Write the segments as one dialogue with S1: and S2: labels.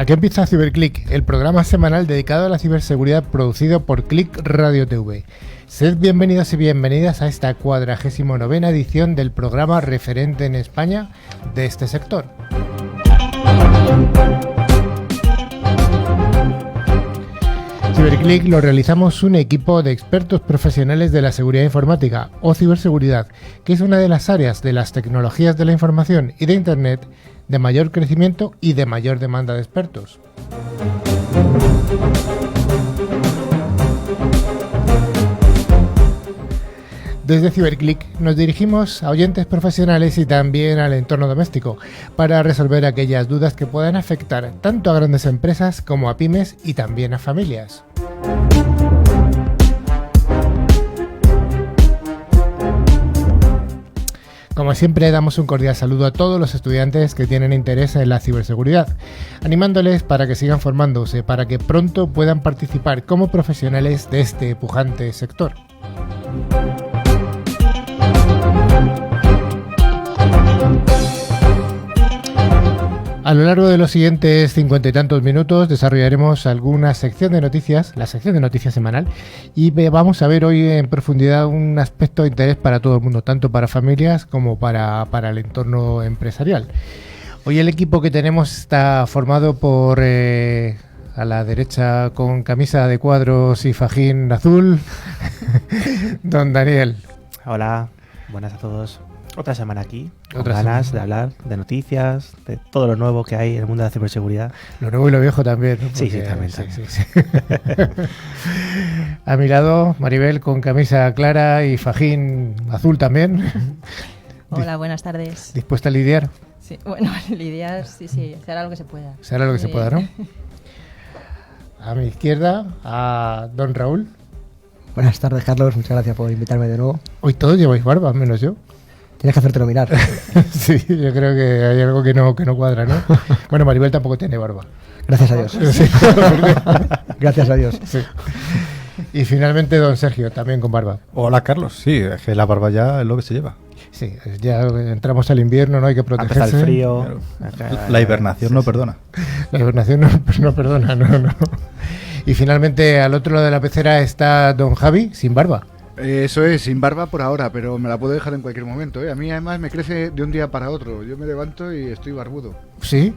S1: Aquí empieza CiberClick, el programa semanal dedicado a la ciberseguridad producido por Click Radio TV. Sed bienvenidos y bienvenidas a esta 49ª edición del programa referente en España de este sector. CiberClick lo realizamos un equipo de expertos profesionales de la seguridad informática o ciberseguridad, que es una de las áreas de las tecnologías de la información y de Internet de mayor crecimiento y de mayor demanda de expertos. Desde CiberClick nos dirigimos a oyentes profesionales y también al entorno doméstico para resolver aquellas dudas que puedan afectar tanto a grandes empresas como a pymes y también a familias. Como siempre, damos un cordial saludo a todos los estudiantes que tienen interés en la ciberseguridad, animándoles para que sigan formándose, para que pronto puedan participar como profesionales de este pujante sector. A lo largo de los siguientes 50 y tantos minutos desarrollaremos alguna sección de noticias, la sección de noticias semanal, y vamos a ver hoy en profundidad un aspecto de interés para todo el mundo, tanto para familias como para el entorno empresarial. Hoy el equipo que tenemos está formado por, a la derecha con camisa de cuadros y fajín azul, don Daniel.
S2: Hola, buenas a todos. Otra semana aquí, con ganas de hablar de noticias, de todo lo nuevo que hay en el mundo de la ciberseguridad.
S1: Lo nuevo y lo viejo también, ¿no?
S2: Porque, sí, también.
S1: Sí. A mi lado, Maribel con camisa clara y fajín azul también.
S3: Hola, buenas tardes.
S1: ¿Dispuesta a lidiar?
S3: Sí, bueno, lidiar, sí, se hará lo que se pueda.
S1: Se hará lo que se pueda, ¿no? A mi izquierda, a don Raúl.
S4: Buenas tardes, Carlos, muchas gracias por invitarme de nuevo.
S1: Hoy todos lleváis barba, menos yo.
S4: Tienes que hacértelo mirar.
S1: Sí, yo creo que hay algo que no cuadra, ¿no? Bueno, Maribel tampoco tiene barba.
S4: Gracias a Dios.
S1: Sí.
S4: Gracias a Dios.
S1: Sí. Y finalmente don Sergio, también con barba.
S5: Hola, Carlos. Sí, es que la barba ya es lo que se lleva.
S1: Sí, ya entramos al invierno, no hay que protegerse.
S2: Hasta el frío.
S5: La hibernación no perdona.
S1: La hibernación no perdona, no. Y finalmente al otro lado de la pecera está don Javi, sin barba.
S6: Eso es, sin barba por ahora, pero me la puedo dejar en cualquier momento, ¿eh? A mí además me crece de un día para otro. Yo me levanto y estoy barbudo.
S1: ¿Sí?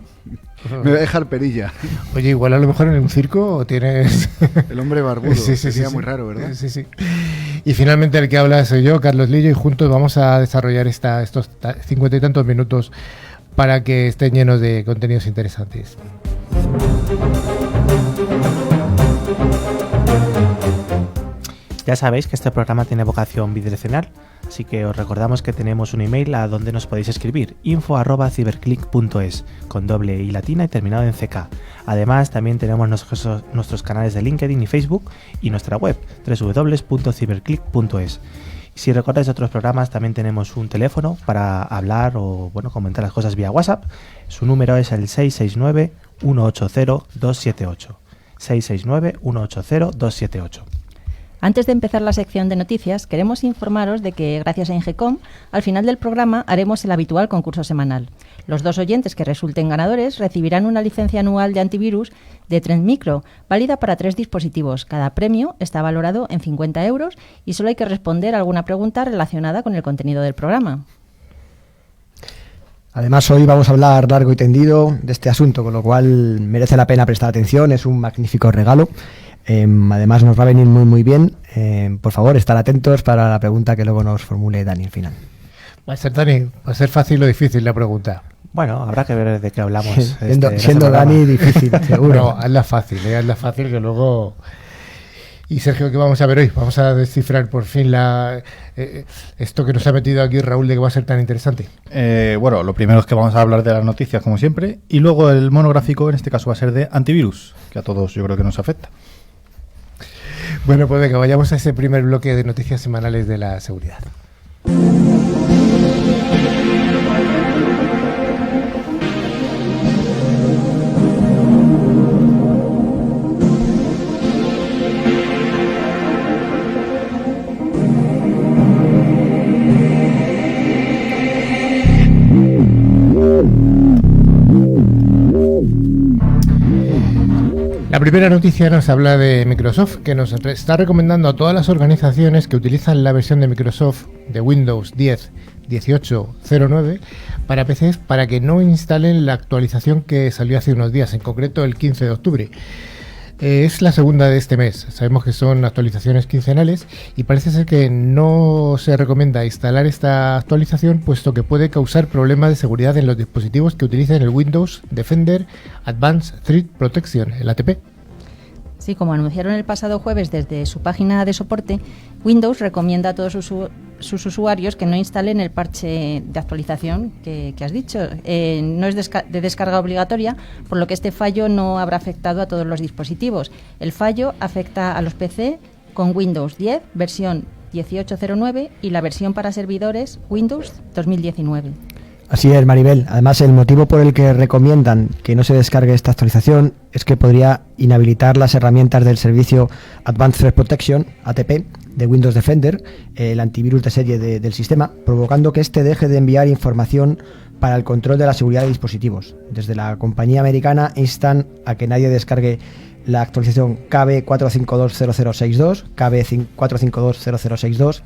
S6: Me voy a dejar perilla.
S1: Oye, igual a lo mejor en un circo tienes...
S6: El hombre barbudo.
S1: Sí,
S6: sería muy raro, ¿verdad?
S1: Sí. Y finalmente el que habla soy yo, Carlos Lillo, y juntos vamos a desarrollar estos 50 y tantos minutos para que estén llenos de contenidos interesantes.
S2: Ya sabéis que este programa tiene vocación bidireccional, así que os recordamos que tenemos un email a donde nos podéis escribir, info@ciberclick.es, con doble i latina y terminado en ck. Además, también tenemos nuestros canales de LinkedIn y Facebook y nuestra web, www.ciberclick.es. Y si recordáis otros programas, también tenemos un teléfono para hablar o comentar las cosas vía WhatsApp. Su número es el 669-180-278. 669-180-278.
S3: Antes de empezar la sección de noticias, queremos informaros de que, gracias a Ingecom, al final del programa haremos el habitual concurso semanal. Los 2 oyentes que resulten ganadores recibirán una licencia anual de antivirus de Trend Micro, válida para 3 dispositivos. Cada premio está valorado en 50 euros y solo hay que responder a alguna pregunta relacionada con el contenido del programa.
S4: Además, hoy vamos a hablar largo y tendido de este asunto, con lo cual merece la pena prestar atención, es un magnífico regalo. Además nos va a venir muy bien. Por favor, estar atentos para la pregunta que luego nos formule Dani al final.
S1: Va a ser fácil o difícil la pregunta.
S2: Bueno, habrá que ver de qué hablamos.
S4: Siendo Dani difícil, seguro.
S1: No, hazla fácil que luego... Y Sergio, ¿qué vamos a ver hoy? Vamos a descifrar por fin esto que nos ha metido aquí Raúl de que va a ser tan interesante.
S5: Bueno, lo primero es que vamos a hablar de las noticias como siempre y luego el monográfico en este caso va a ser de antivirus, que a todos yo creo que nos afecta.
S1: Bueno, pues venga, vayamos a ese primer bloque de noticias semanales de la seguridad. La primera noticia nos habla de Microsoft, que nos está recomendando a todas las organizaciones que utilizan la versión de Microsoft de Windows 10 18.09 para PCs para que no instalen la actualización que salió hace unos días, en concreto el 15 de octubre. Es la segunda de este mes. Sabemos que son actualizaciones quincenales y parece ser que no se recomienda instalar esta actualización puesto que puede causar problemas de seguridad en los dispositivos que utilicen el Windows Defender Advanced Threat Protection, el ATP.
S3: Sí, como anunciaron el pasado jueves desde su página de soporte, Windows recomienda a todos sus usuarios que no instalen el parche de actualización que has dicho. No es de descarga obligatoria, por lo que este fallo no habrá afectado a todos los dispositivos. El fallo afecta a los PC con Windows 10, versión 18.09 y la versión para servidores Windows 2019.
S4: Así es, Maribel. Además, el motivo por el que recomiendan que no se descargue esta actualización es que podría inhabilitar las herramientas del servicio Advanced Threat Protection, ATP, de Windows Defender, el antivirus de serie del sistema, provocando que éste deje de enviar información para el control de la seguridad de dispositivos. Desde la compañía americana instan a que nadie descargue la actualización KB4520062, KB4520062,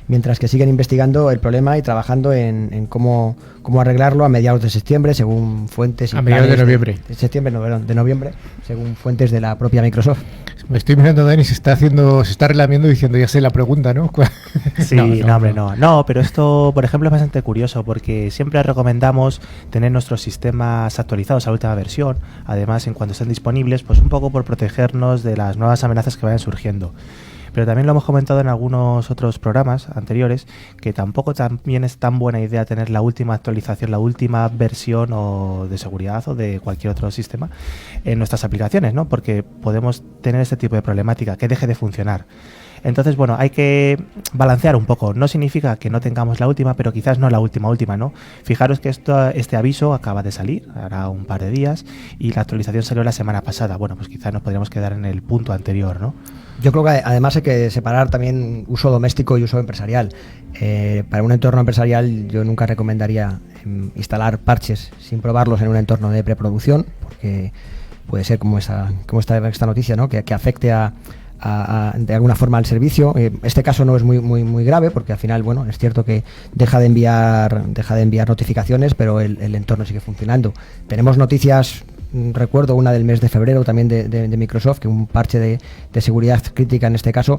S4: mientras que siguen investigando el problema y trabajando en cómo arreglarlo a mediados de septiembre, según fuentes...
S1: A mediados de noviembre.
S4: De noviembre, según fuentes de la propia Microsoft.
S1: Me estoy mirando a Dani, se está relamiendo diciendo, ya sé la pregunta, ¿no?
S2: Sí, no, pero esto, por ejemplo, es bastante curioso porque siempre recomendamos tener nuestros sistemas actualizados a la última versión, además en cuanto estén disponibles, pues un poco por protegernos de las nuevas amenazas que vayan surgiendo. Pero también lo hemos comentado en algunos otros programas anteriores, que tampoco también es tan buena idea tener la última actualización, la última versión o de seguridad o de cualquier otro sistema en nuestras aplicaciones, ¿no? Porque podemos tener este tipo de problemática, que deje de funcionar. Entonces, bueno, hay que balancear un poco. No significa que no tengamos la última, pero quizás no la última, ¿no? Fijaros que este aviso acaba de salir, hará un par de días, y la actualización salió la semana pasada. Bueno, pues quizás nos podríamos quedar en el punto anterior, ¿no?
S4: Yo creo que además hay que separar también uso doméstico y uso empresarial. Para un entorno empresarial yo nunca recomendaría instalar parches sin probarlos en un entorno de preproducción, porque puede ser como esta noticia, ¿no? que afecte de alguna forma al servicio. Este caso no es muy grave, porque al final, bueno, es cierto que deja de enviar notificaciones, pero el entorno sigue funcionando. Tenemos noticias, recuerdo una del mes de febrero también de Microsoft, que un parche de seguridad crítica en este caso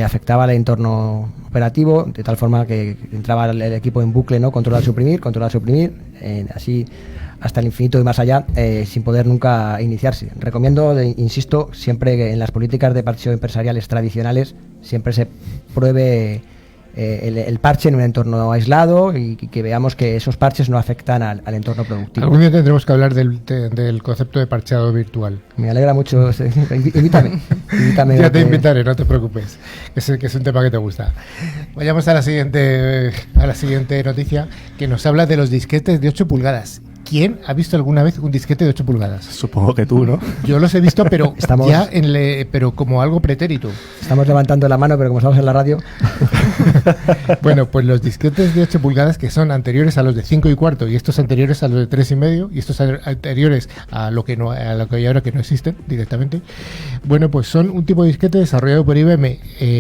S4: afectaba al entorno operativo, de tal forma que entraba el equipo en bucle, ¿no? Controlar, suprimir, así hasta el infinito y más allá, sin poder nunca iniciarse. Recomiendo, insisto, siempre que en las políticas de parcheo empresariales tradicionales siempre se pruebe el parche en un entorno aislado y que veamos que esos parches no afectan al entorno productivo.
S1: Algún día tendremos que hablar del concepto de parcheado virtual.
S4: Me alegra mucho. Invítame.
S1: Ya te invitaré, no te preocupes, que es un tema que te gusta. Vayamos a la siguiente noticia, que nos habla de los disquetes de 8 pulgadas. ¿Quién ha visto alguna vez un disquete de 8 pulgadas?
S2: Supongo que tú, ¿no?
S1: Yo los he visto, pero pero como algo pretérito.
S4: Estamos levantando la mano, pero como estamos en la radio...
S1: Bueno, pues los disquetes de 8 pulgadas, que son anteriores a los de 5 y cuarto, y estos anteriores a los de 3 y medio, y estos anteriores a lo que hay ahora, que no existen directamente, bueno, pues son un tipo de disquete desarrollado por IBM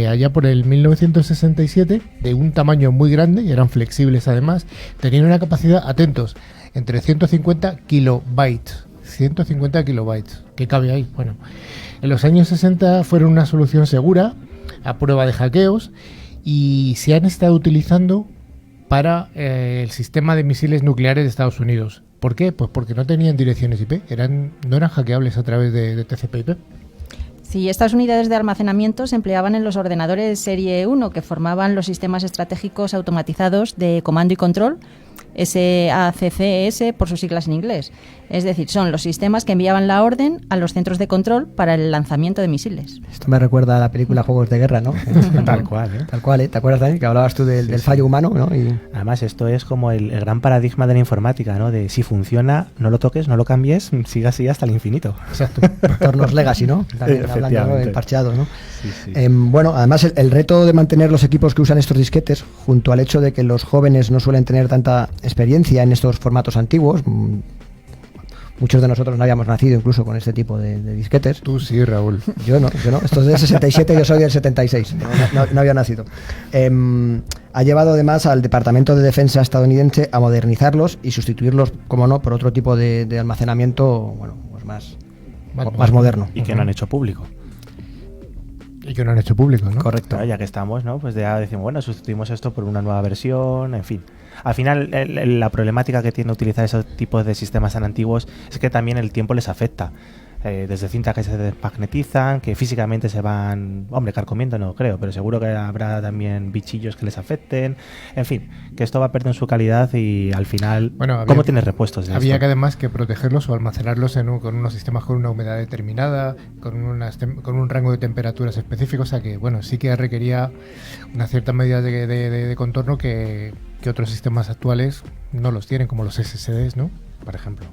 S1: allá por el 1967, de un tamaño muy grande, y eran flexibles además, tenían una capacidad, atentos, entre 150 kilobytes. 150 kilobytes. ¿Qué cabe ahí? Bueno, en los años 60 fueron una solución segura a prueba de hackeos y se han estado utilizando para el sistema de misiles nucleares de Estados Unidos. ¿Por qué? Pues porque no tenían direcciones IP, no eran hackeables a través de TCP/IP.
S3: Sí, estas unidades de almacenamiento se empleaban en los ordenadores Serie 1, que formaban los sistemas estratégicos automatizados de comando y control, SACCS por sus siglas en inglés. Es decir, son los sistemas que enviaban la orden a los centros de control para el lanzamiento de misiles.
S4: Esto me recuerda a la película Juegos de Guerra, ¿no?
S2: Tal cual, ¿eh?
S4: Tal cual, ¿eh? ¿Te acuerdas, Dani, que hablabas tú del fallo humano, ¿no? Y...
S2: Además, esto es como el gran paradigma de la informática, ¿no? De si funciona, no lo toques, no lo cambies, siga así hasta el infinito.
S4: Exacto. Entornos legacy, ¿no? También hablando del parcheado, ¿no?
S2: Sí.
S4: Bueno, además el reto de mantener los equipos que usan estos disquetes, junto al hecho de que los jóvenes no suelen tener tanta experiencia en estos formatos antiguos, muchos de nosotros no habíamos nacido incluso con este tipo de disquetes.
S1: Tú sí, Raúl.
S4: Yo no. Esto es del 67, yo soy del 76. No había nacido. Ha llevado además al Departamento de Defensa estadounidense a modernizarlos y sustituirlos, como no, por otro tipo de almacenamiento, bueno, pues más moderno.
S2: Y que no han hecho público.
S1: Y que no han hecho público, ¿no?
S4: Correcto.
S2: Claro, ya que estamos, ¿no? Pues ya decimos, bueno, sustituimos esto por una nueva versión, en fin. Al final, la problemática que tiene utilizar esos tipos de sistemas tan antiguos es que también el tiempo les afecta. Desde cintas que se desmagnetizan, que físicamente se van, hombre, carcomiendo no creo, pero seguro que habrá también bichillos que les afecten. En fin, que esto va perdiendo su calidad y al final,
S1: bueno,
S2: ¿cómo tienes repuestos de
S1: había
S2: esto?
S1: que además que protegerlos o almacenarlos con unos sistemas con una humedad determinada, con un rango de temperaturas específico, o sea que, bueno, sí que requería una cierta medida de contorno que otros sistemas actuales no los tienen, como los SSDs, ¿no? Por ejemplo.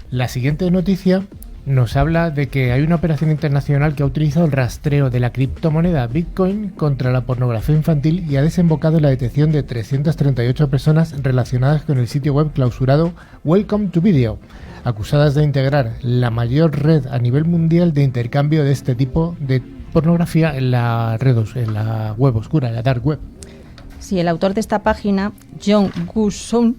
S1: La siguiente noticia nos habla de que hay una operación internacional que ha utilizado el rastreo de la criptomoneda Bitcoin contra la pornografía infantil y ha desembocado en la detección de 338 personas relacionadas con el sitio web clausurado Welcome to Video, acusadas de integrar la mayor red a nivel mundial de intercambio de este tipo de pornografía en la web oscura, en la dark web.
S3: Sí, el autor de esta página, Jong Gu-sun,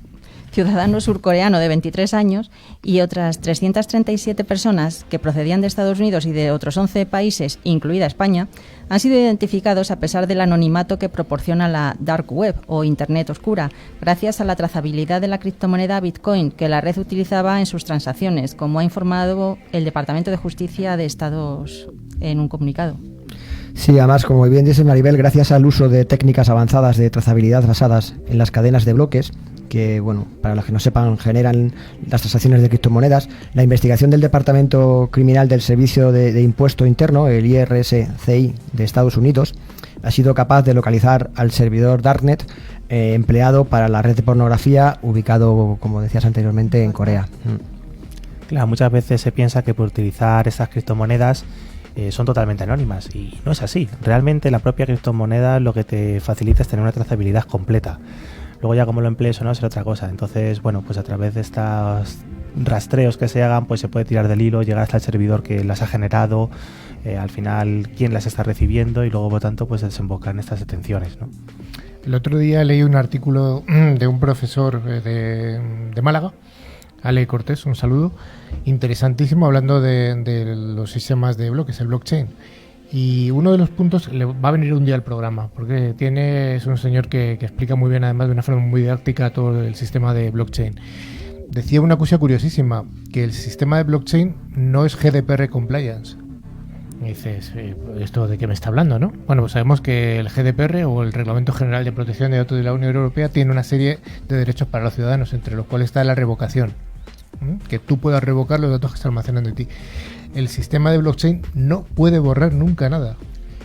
S3: ciudadano surcoreano de 23 años, y otras 337 personas que procedían de Estados Unidos y de otros 11 países, incluida España, han sido identificados a pesar del anonimato que proporciona la Dark Web o Internet Oscura, gracias a la trazabilidad de la criptomoneda Bitcoin que la red utilizaba en sus transacciones, como ha informado el Departamento de Justicia de Estados en un comunicado.
S4: Sí, además, como bien dice Maribel, gracias al uso de técnicas avanzadas de trazabilidad basadas en las cadenas de bloques, que, bueno, para los que no sepan, generan las transacciones de criptomonedas, la investigación del Departamento Criminal del Servicio de Impuesto Interno, el IRS-CI de Estados Unidos, ha sido capaz de localizar al servidor Darknet empleado para la red de pornografía, ubicado, como decías anteriormente, en Corea.
S2: Claro, muchas veces se piensa que por utilizar estas criptomonedas son totalmente anónimas y no es así. Realmente la propia criptomoneda lo que te facilita es tener una trazabilidad completa. Luego ya como lo emplees o no será otra cosa. Entonces, bueno, pues a través de estos rastreos que se hagan, pues se puede tirar del hilo, llegar hasta el servidor que las ha generado, al final quién las está recibiendo y luego por tanto pues desembocar en estas detenciones, ¿no?
S1: El otro día leí un artículo de un profesor de Málaga, Ale Cortés, un saludo, interesantísimo, hablando de los sistemas de bloques, el blockchain. Y uno de los puntos, le va a venir un día al programa, porque es un señor que explica muy bien, además de una forma muy didáctica, todo el sistema de blockchain. Decía una cosa curiosísima, que el sistema de blockchain no es GDPR compliance. Y dices, ¿esto de qué me está hablando, no? Bueno, pues sabemos que el GDPR, o el Reglamento General de Protección de Datos de la Unión Europea, tiene una serie de derechos para los ciudadanos, entre los cuales está la revocación. Que tú puedas revocar los datos que se almacenan de ti. El sistema de blockchain no puede borrar nunca nada.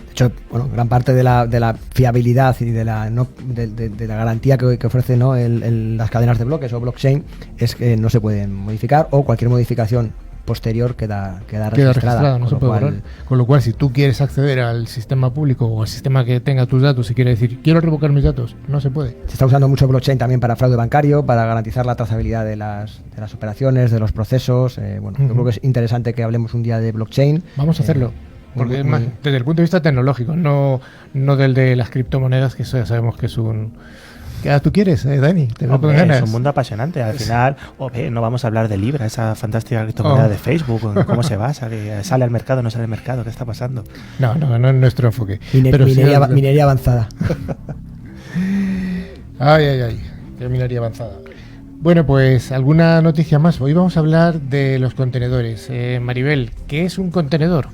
S4: De hecho, bueno, gran parte de la fiabilidad y de la garantía que ofrece, ¿no?, las cadenas de bloques o blockchain es que no se pueden modificar, o cualquier modificación posterior queda registrada,
S1: no se puede borrar. Con lo cual, si tú quieres acceder al sistema público o al sistema que tenga tus datos y quieres decir, quiero revocar mis datos, no se puede.
S4: Se está usando mucho blockchain también para fraude bancario, para garantizar la trazabilidad de las operaciones, de los procesos. Yo creo que es interesante que hablemos un día de blockchain.
S1: Vamos a hacerlo. Porque es más, desde el punto de vista tecnológico, no del de las criptomonedas, que eso ya sabemos que es un... ¿Qué edad tú quieres, Dani? ¿Te veo con ganas?
S2: Es un mundo apasionante. Al final, no vamos a hablar de Libra, esa fantástica criptomoneda de Facebook, cómo se basa, que sale al mercado, no sale al mercado, ¿qué está pasando?
S1: No es nuestro enfoque.
S4: Minería avanzada.
S1: Ay, qué minería avanzada. Bueno, pues alguna noticia más. Hoy vamos a hablar de los contenedores. Maribel, ¿qué es un contenedor?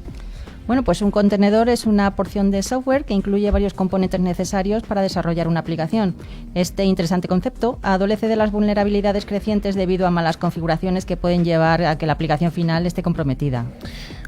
S3: Bueno, pues un contenedor es una porción de software que incluye varios componentes necesarios para desarrollar una aplicación. Este interesante concepto adolece de las vulnerabilidades crecientes debido a malas configuraciones que pueden llevar a que la aplicación final esté comprometida.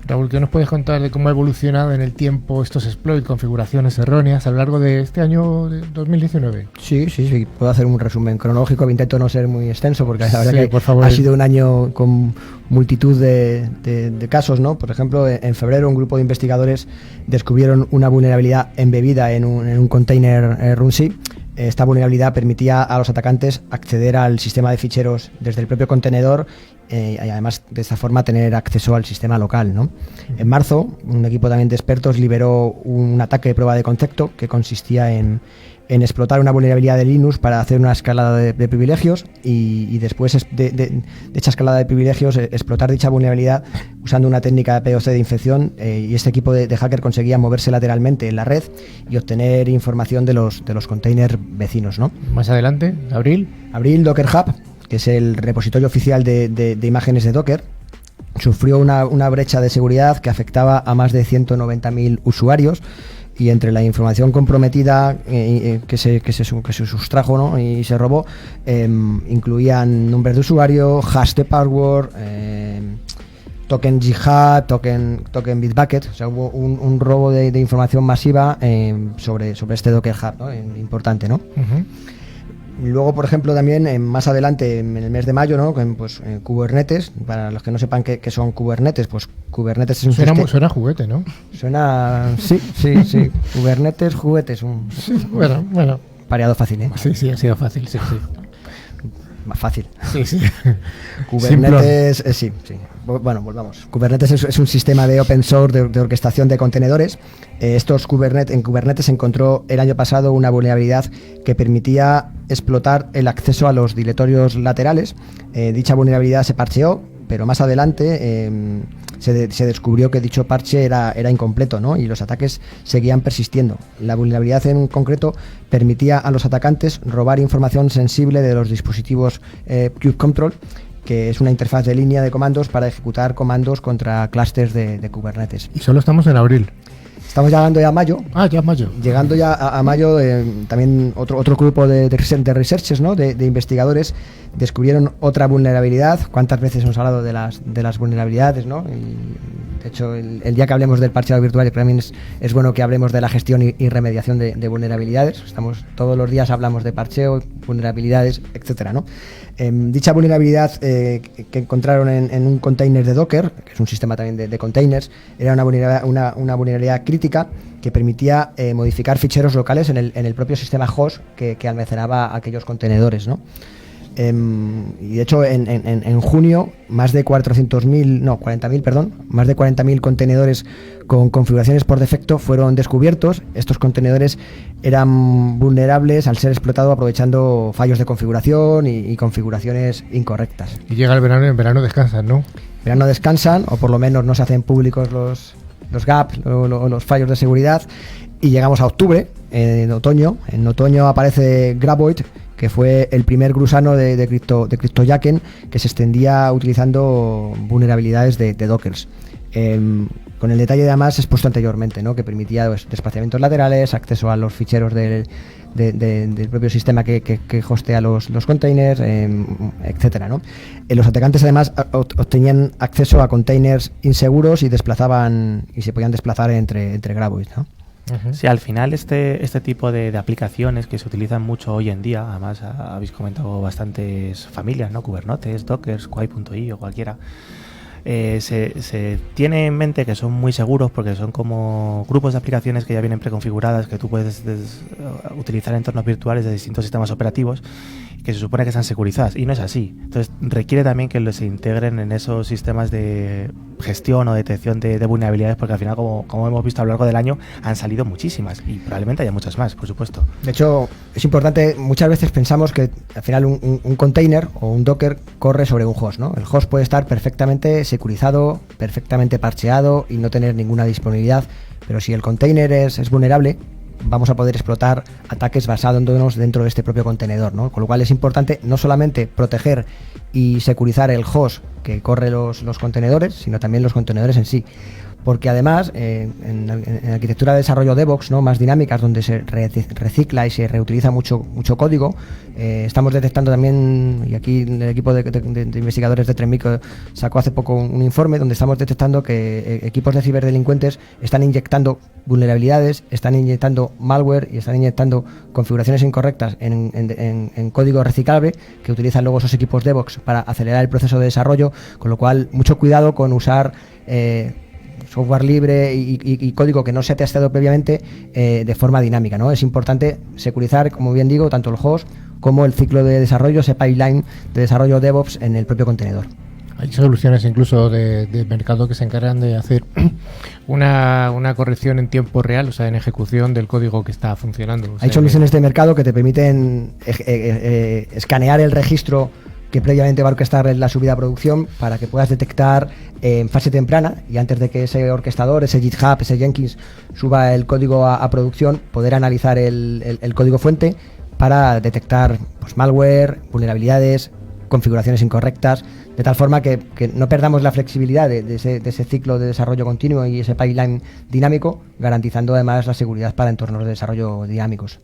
S1: Raúl, ¿qué nos puedes contar de cómo ha evolucionado en el tiempo estos exploits, configuraciones erróneas a lo largo de este año de 2019?
S4: Sí, puedo hacer un resumen cronológico, intento no ser muy extenso porque la verdad que
S1: por favor.
S4: Ha sido un año con multitud de casos, ¿no? Por ejemplo, en febrero un grupo de investigadores descubrieron una vulnerabilidad embebida en un container RunC esta vulnerabilidad permitía a los atacantes acceder al sistema de ficheros desde el propio contenedor y además de esta forma tener acceso al sistema local, ¿no? En marzo, un equipo también de expertos liberó un ataque de prueba de concepto que consistía en explotar una vulnerabilidad de Linux para hacer una escalada de privilegios y después de dicha escalada de privilegios explotar dicha vulnerabilidad usando una técnica de POC de infección, y este equipo de hacker conseguía moverse lateralmente en la red y obtener información de los containers vecinos, ¿no?
S1: Más adelante, Abril
S4: Docker Hub, que es el repositorio oficial de imágenes de Docker, sufrió una brecha de seguridad que afectaba a más de 190.000 usuarios, y entre la información comprometida que se sustrajo, ¿no?, y se robó, incluían nombres de usuario, hash de password, token Jihad, token Bitbucket. O sea, hubo un robo de información masiva sobre este Docker Hub, ¿no? Importante, ¿no? Luego, por ejemplo, también más adelante, en el mes de mayo, ¿no?, pues Kubernetes. Para los que no sepan qué son Kubernetes, pues Kubernetes es un
S1: sistema... Suena juguete, ¿no?
S4: Suena... Sí. Kubernetes, juguetes.
S1: Bueno.
S4: Pareado fácil, ¿eh?
S1: Sí, ha sido fácil, sí.
S4: Más fácil.
S1: Sí.
S4: Kubernetes, sí. Bueno, volvamos. Kubernetes es un sistema de open source de orquestación de contenedores. En Kubernetes se encontró el año pasado una vulnerabilidad que permitía explotar el acceso a los directorios laterales. Dicha vulnerabilidad se parcheó, pero más adelante se descubrió que dicho parche era incompleto, ¿no?, y los ataques seguían persistiendo. La vulnerabilidad en concreto permitía a los atacantes robar información sensible de los dispositivos Kube Control, que es una interfaz de línea de comandos para ejecutar comandos contra clústeres de Kubernetes.
S1: Y solo estamos en abril.
S4: Estamos llegando ya a mayo.
S1: Ya mayo.
S4: Llegando ya a mayo, también otro grupo de researchers, ¿no?, de investigadores, descubrieron otra vulnerabilidad. ¿Cuántas veces hemos hablado de las vulnerabilidades, ¿no? Y, de hecho, el día que hablemos del parcheado virtual, también es bueno que hablemos de la gestión y remediación de vulnerabilidades. Todos los días hablamos de parcheo, vulnerabilidades, etcétera, ¿no? Dicha vulnerabilidad que encontraron en un container de Docker, que es un sistema también de containers, era una vulnerabilidad crítica que permitía modificar ficheros locales en el propio sistema host que almacenaba aquellos contenedores, ¿no? Y de hecho en junio más de 40.000 contenedores con configuraciones por defecto fueron descubiertos. Estos contenedores eran vulnerables al ser explotados aprovechando fallos de configuración y configuraciones incorrectas.
S1: Y llega el verano y en verano descansan, ¿no?
S4: En verano descansan, o por lo menos no se hacen públicos los gaps o los fallos de seguridad, y llegamos a octubre, en otoño. En otoño aparece Graboid, que fue el primer gusano de CryptoJacken que se extendía utilizando vulnerabilidades de Dockers. Con el detalle además expuesto anteriormente, ¿no?, que permitía desplazamientos laterales, acceso a los ficheros del propio sistema que hostea los containers, etcétera, ¿no? Los atacantes además obtenían acceso a containers inseguros y se podían desplazar entre Graboid, ¿no?
S2: Sí, al final este tipo de aplicaciones que se utilizan mucho hoy en día, además habéis comentado bastantes familias, ¿no?, Kubernetes, Docker, Squay.io o cualquiera, se tiene en mente que son muy seguros porque son como grupos de aplicaciones que ya vienen preconfiguradas, que tú puedes utilizar en entornos virtuales de distintos sistemas operativos, que se supone que están securizadas, y no es así. Entonces requiere también que se integren en esos sistemas de gestión o detección de vulnerabilidades, porque al final, como hemos visto a lo largo del año, han salido muchísimas y probablemente haya muchas más, por supuesto.
S4: De hecho, es importante, muchas veces pensamos que al final un container o un Docker corre sobre un host, ¿no? El host puede estar perfectamente securizado, perfectamente parcheado y no tener ninguna disponibilidad, pero si el container es vulnerable, vamos a poder explotar ataques basándonos dentro de este propio contenedor, ¿no? Con lo cual es importante no solamente proteger y securizar el host que corre los contenedores, sino también los contenedores en sí. Porque además, en arquitectura de desarrollo DevOps, ¿no?, más dinámicas, donde se recicla y se reutiliza mucho código, estamos detectando también, y aquí el equipo de investigadores de Tremico sacó hace poco un informe donde estamos detectando que equipos de ciberdelincuentes están inyectando vulnerabilidades, están inyectando malware y están inyectando configuraciones incorrectas en código reciclable que utilizan luego esos equipos DevOps para acelerar el proceso de desarrollo, con lo cual mucho cuidado con usar software libre y código que no se ha testeado previamente de forma dinámica, ¿no? Es importante securizar, como bien digo, tanto el host como el ciclo de desarrollo, ese pipeline de desarrollo DevOps en el propio contenedor.
S1: Hay soluciones incluso de mercado que se encargan de hacer una corrección en tiempo real, o sea, en ejecución del código que está funcionando. O sea,
S4: hay soluciones de mercado que te permiten escanear el registro que previamente va a orquestar la subida a producción para que puedas detectar en fase temprana y antes de que ese orquestador, ese GitHub, ese Jenkins suba el código a producción, poder analizar el código fuente para detectar pues, malware, vulnerabilidades, configuraciones incorrectas, de tal forma que no perdamos la flexibilidad de ese ciclo de desarrollo continuo y ese pipeline dinámico, garantizando además la seguridad para entornos de desarrollo dinámicos.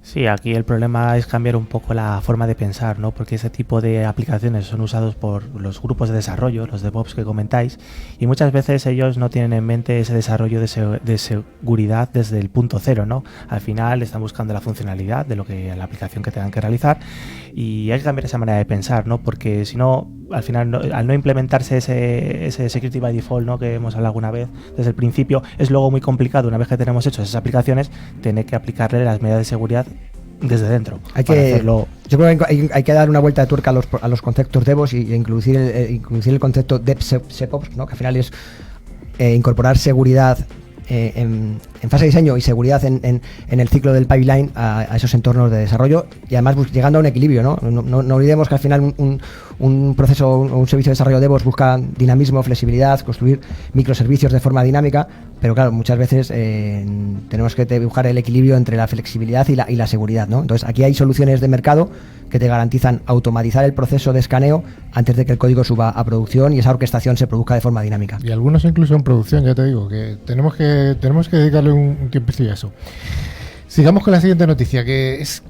S2: Sí, aquí el problema es cambiar un poco la forma de pensar, ¿no? Porque ese tipo de aplicaciones son usados por los grupos de desarrollo, los DevOps que comentáis, y muchas veces ellos no tienen en mente ese desarrollo de seguridad desde el punto cero, ¿no? Al final están buscando la funcionalidad de lo que la aplicación que tengan que realizar y hay que cambiar esa manera de pensar, ¿no? Porque si no, al final, al no implementarse ese security by default, ¿no? Que hemos hablado alguna vez desde el principio, es luego muy complicado, una vez que tenemos hechas esas aplicaciones, tener que aplicarle las medidas de seguridad desde dentro.
S4: Yo creo que hay que dar una vuelta de tuerca a los conceptos DevOps y incluir el concepto DevSecOps, ¿no? Que al final es incorporar seguridad en fase de diseño y seguridad en el ciclo del pipeline a esos entornos de desarrollo y además llegando a un equilibrio, ¿no? No olvidemos que al final un proceso o un servicio de desarrollo DevOps busca dinamismo, flexibilidad, construir microservicios de forma dinámica, pero claro, muchas veces tenemos que buscar el equilibrio entre la flexibilidad y la seguridad, ¿no? Entonces aquí hay soluciones de mercado que te garantizan automatizar el proceso de escaneo antes de que el código suba a producción y esa orquestación se produzca de forma dinámica.
S1: Y algunos incluso en producción, ya te digo, que tenemos que dedicarle un tiempecillo a eso. Sigamos con la siguiente noticia, que es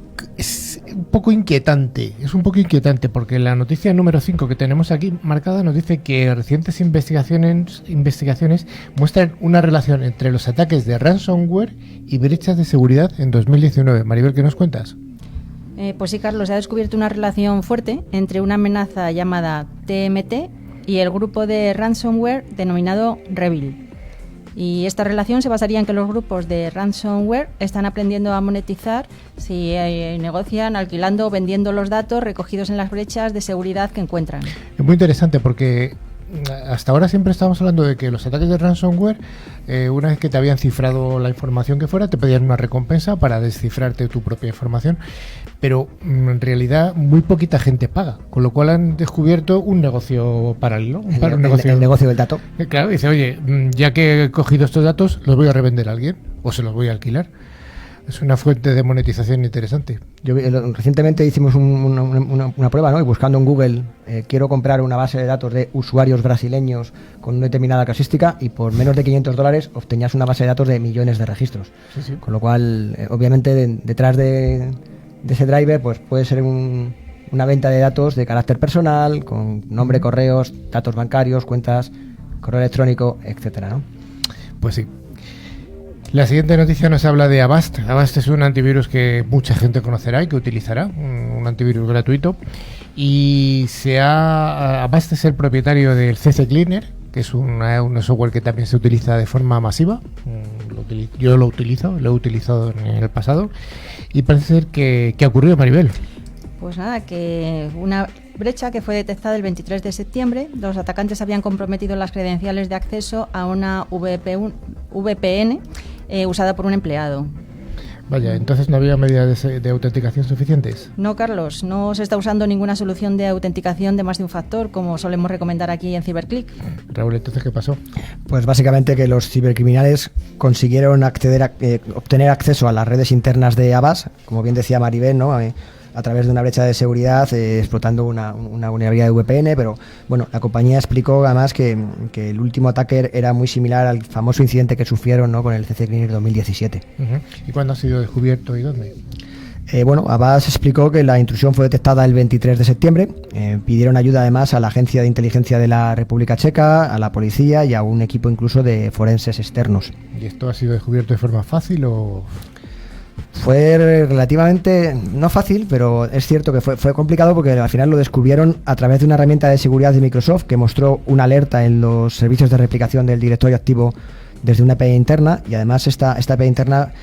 S1: un poco inquietante. Es un poco inquietante porque la noticia número 5 que tenemos aquí marcada nos dice que recientes investigaciones muestran una relación entre los ataques de ransomware y brechas de seguridad en 2019. Maribel, ¿qué nos cuentas?
S3: Pues sí, Carlos, se ha descubierto una relación fuerte entre una amenaza llamada TMT y el grupo de ransomware denominado Revil. Y esta relación se basaría en que los grupos de ransomware están aprendiendo a monetizar si negocian alquilando o vendiendo los datos recogidos en las brechas de seguridad que encuentran.
S1: Es muy interesante porque hasta ahora siempre estábamos hablando de que los ataques de ransomware, una vez que te habían cifrado la información que fuera, te pedían una recompensa para descifrarte tu propia información, pero en realidad muy poquita gente paga, con lo cual han descubierto un negocio paralelo.
S4: El negocio del dato.
S1: Claro, dice, oye, ya que he cogido estos datos, los voy a revender a alguien o se los voy a alquilar. Es una fuente de monetización interesante.
S4: Recientemente hicimos una prueba, ¿no? Y buscando en Google, quiero comprar una base de datos de usuarios brasileños con una determinada casística y por menos de $500 obtenías una base de datos de millones de registros. Sí, sí. Con lo cual, obviamente, detrás de ese driver pues puede ser una venta de datos de carácter personal, con nombre, correos, datos bancarios, cuentas, correo electrónico, etcétera, ¿no?
S1: Pues sí. La siguiente noticia nos habla de Avast. Avast es un antivirus que mucha gente conocerá y que utilizará, un antivirus gratuito. Y Avast es el propietario del CC Cleaner, que es un software que también se utiliza de forma masiva. Yo lo he utilizado en el pasado. Y parece ser que ¿qué ha ocurrido, Maribel?
S3: Pues nada, que una brecha que fue detectada el 23 de septiembre. Los atacantes habían comprometido las credenciales de acceso a una VPN usada por un empleado.
S1: Vaya, entonces no había medidas de autenticación suficientes.
S3: No, Carlos, no se está usando ninguna solución de autenticación de más de un factor, como solemos recomendar aquí en CyberClick.
S1: Raúl, ¿entonces qué pasó?
S4: Pues básicamente que los cibercriminales consiguieron obtener acceso a las redes internas de Avast, como bien decía Maribel, ¿no? A través de una brecha de seguridad, explotando una vulnerabilidad de VPN, pero bueno, la compañía explicó además que el último ataque era muy similar al famoso incidente que sufrieron, ¿no? Con el CC Cleaner 2017.
S1: ¿Y cuándo ha sido descubierto y dónde?
S4: Avast explicó que la intrusión fue detectada el 23 de septiembre. Pidieron ayuda además a la Agencia de Inteligencia de la República Checa, a la policía y a un equipo incluso de forenses externos.
S1: ¿Y esto ha sido descubierto de forma fácil o...?
S4: Fue relativamente, no fácil, pero es cierto que fue complicado porque al final lo descubrieron a través de una herramienta de seguridad de Microsoft que mostró una alerta en los servicios de replicación del directorio activo desde una API interna, y además esta API interna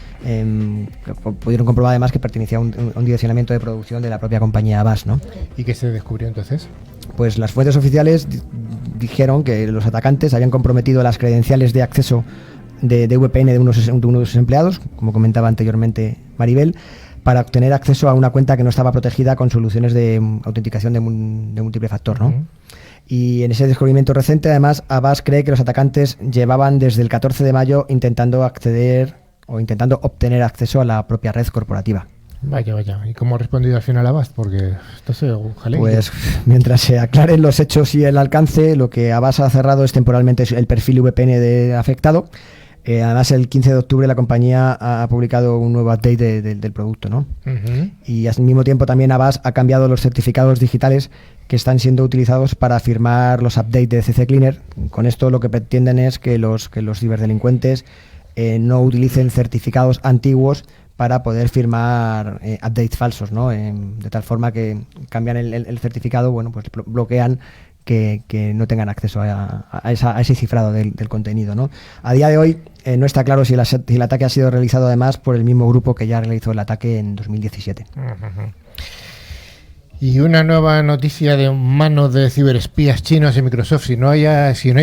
S4: pudieron comprobar además que pertenecía a un direccionamiento de producción de la propia compañía Avast, ¿no?
S1: ¿Y qué se descubrió entonces?
S4: Pues las fuentes oficiales dijeron que los atacantes habían comprometido las credenciales de acceso de VPN de uno de sus empleados, como comentaba anteriormente Maribel, para obtener acceso a una cuenta que no estaba protegida con soluciones de autenticación de múltiple factor, ¿no? Y en ese descubrimiento reciente, además, Avast cree que los atacantes llevaban desde el 14 de mayo intentando obtener acceso a la propia red corporativa.
S1: Vaya. ¿Y cómo ha respondido al final Avast? Porque esto es un jaleo.
S4: Pues mientras se aclaren los hechos y el alcance, lo que Avast ha cerrado es temporalmente el perfil VPN de afectado. Además, el 15 de octubre la compañía ha publicado un nuevo update del producto, ¿no? Y al mismo tiempo también Avast ha cambiado los certificados digitales que están siendo utilizados para firmar los updates de CC Cleaner. Con esto lo que pretenden es que los ciberdelincuentes no utilicen certificados antiguos para poder firmar updates falsos, ¿no? De tal forma que cambian el certificado, bueno, pues bloquean que no tengan acceso a ese cifrado del contenido, ¿no? A día de hoy no está claro si el ataque ha sido realizado además por el mismo grupo que ya realizó el ataque en 2017.
S1: Y una nueva noticia de manos de ciberespías chinos en Microsoft. Si no hay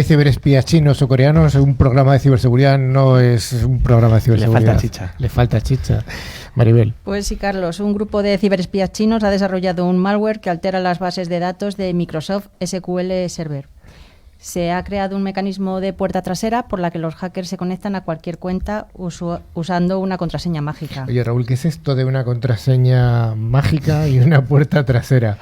S1: ciberespías chinos o coreanos, un programa de ciberseguridad no es un programa de ciberseguridad. Le falta chicha. Maribel.
S3: Pues sí, Carlos. Un grupo de ciberespías chinos ha desarrollado un malware que altera las bases de datos de Microsoft SQL Server. Se ha creado un mecanismo de puerta trasera por la que los hackers se conectan a cualquier cuenta usando una contraseña mágica.
S1: Oye, Raúl, ¿qué es esto de una contraseña mágica y una puerta trasera?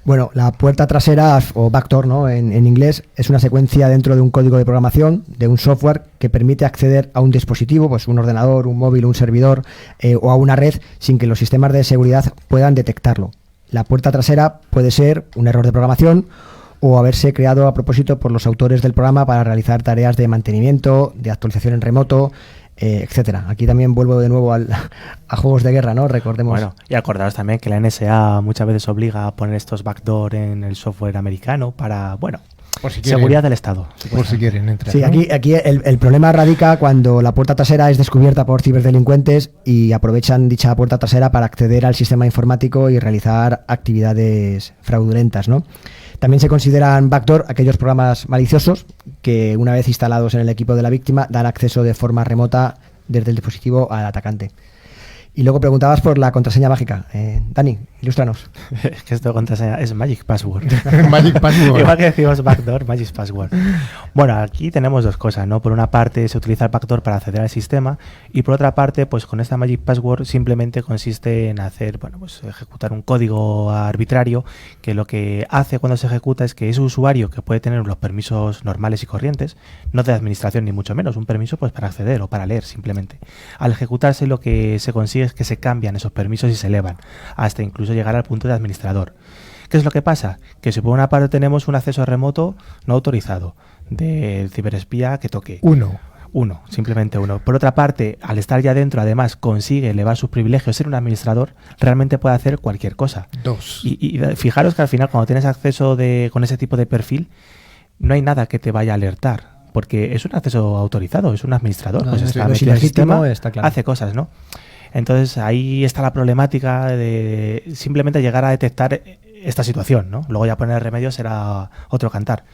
S4: Bueno, la puerta trasera o backdoor, ¿no? En inglés, es una secuencia dentro de un código de programación de un software que permite acceder a un dispositivo, pues un ordenador, un móvil, un servidor o a una red sin que los sistemas de seguridad puedan detectarlo. La puerta trasera puede ser un error de programación o haberse creado a propósito por los autores del programa para realizar tareas de mantenimiento, de actualización en remoto, etcétera. Aquí también vuelvo de nuevo a juegos de guerra, ¿no? Recordemos.
S2: Bueno, y acordaros también que la NSA muchas veces obliga a poner estos backdoor en el software americano para, bueno,
S1: por si quieren,
S2: seguridad del Estado.
S1: Por si quieren entrar.
S4: Sí,
S1: ¿no?
S4: aquí el problema radica cuando la puerta trasera es descubierta por ciberdelincuentes y aprovechan dicha puerta trasera para acceder al sistema informático y realizar actividades fraudulentas, ¿no? También se consideran backdoor aquellos programas maliciosos que, una vez instalados en el equipo de la víctima, dan acceso de forma remota desde el dispositivo al atacante. Y luego preguntabas por la contraseña mágica. Dani, ilústranos.
S2: Es que esto de contraseña es Magic Password.
S1: Magic Password.
S2: Igual que decimos backdoor, Magic Password. Bueno, aquí tenemos dos cosas, ¿no? Por una parte se utiliza el backdoor para acceder al sistema y por otra parte, pues con esta Magic Password simplemente consiste en hacer, bueno, pues ejecutar un código arbitrario que lo que hace cuando se ejecuta es que ese usuario que puede tener los permisos normales y corrientes, no de administración ni mucho menos, un permiso pues para acceder o para leer simplemente. Al ejecutarse lo que se consigue es que se cambian esos permisos y se elevan hasta incluso llegar al punto de administrador. ¿Qué es lo que pasa? Que si por una parte tenemos un acceso remoto no autorizado del ciberespía que toque. Uno, simplemente uno. Por otra parte, al estar ya dentro, además consigue elevar sus privilegios, ser un administrador, realmente puede hacer cualquier cosa.
S1: Dos.
S2: Y fijaros que al final cuando tienes acceso con ese tipo de perfil, no hay nada que te vaya a alertar. Porque es un acceso autorizado, es un administrador.
S4: No,
S2: pues
S4: no,
S2: está
S4: no,
S2: metido en el sistema,
S4: está claro.
S2: hace cosas, ¿no? Entonces ahí está la problemática de simplemente llegar a detectar esta situación, ¿no? Luego ya poner remedio será otro cantar.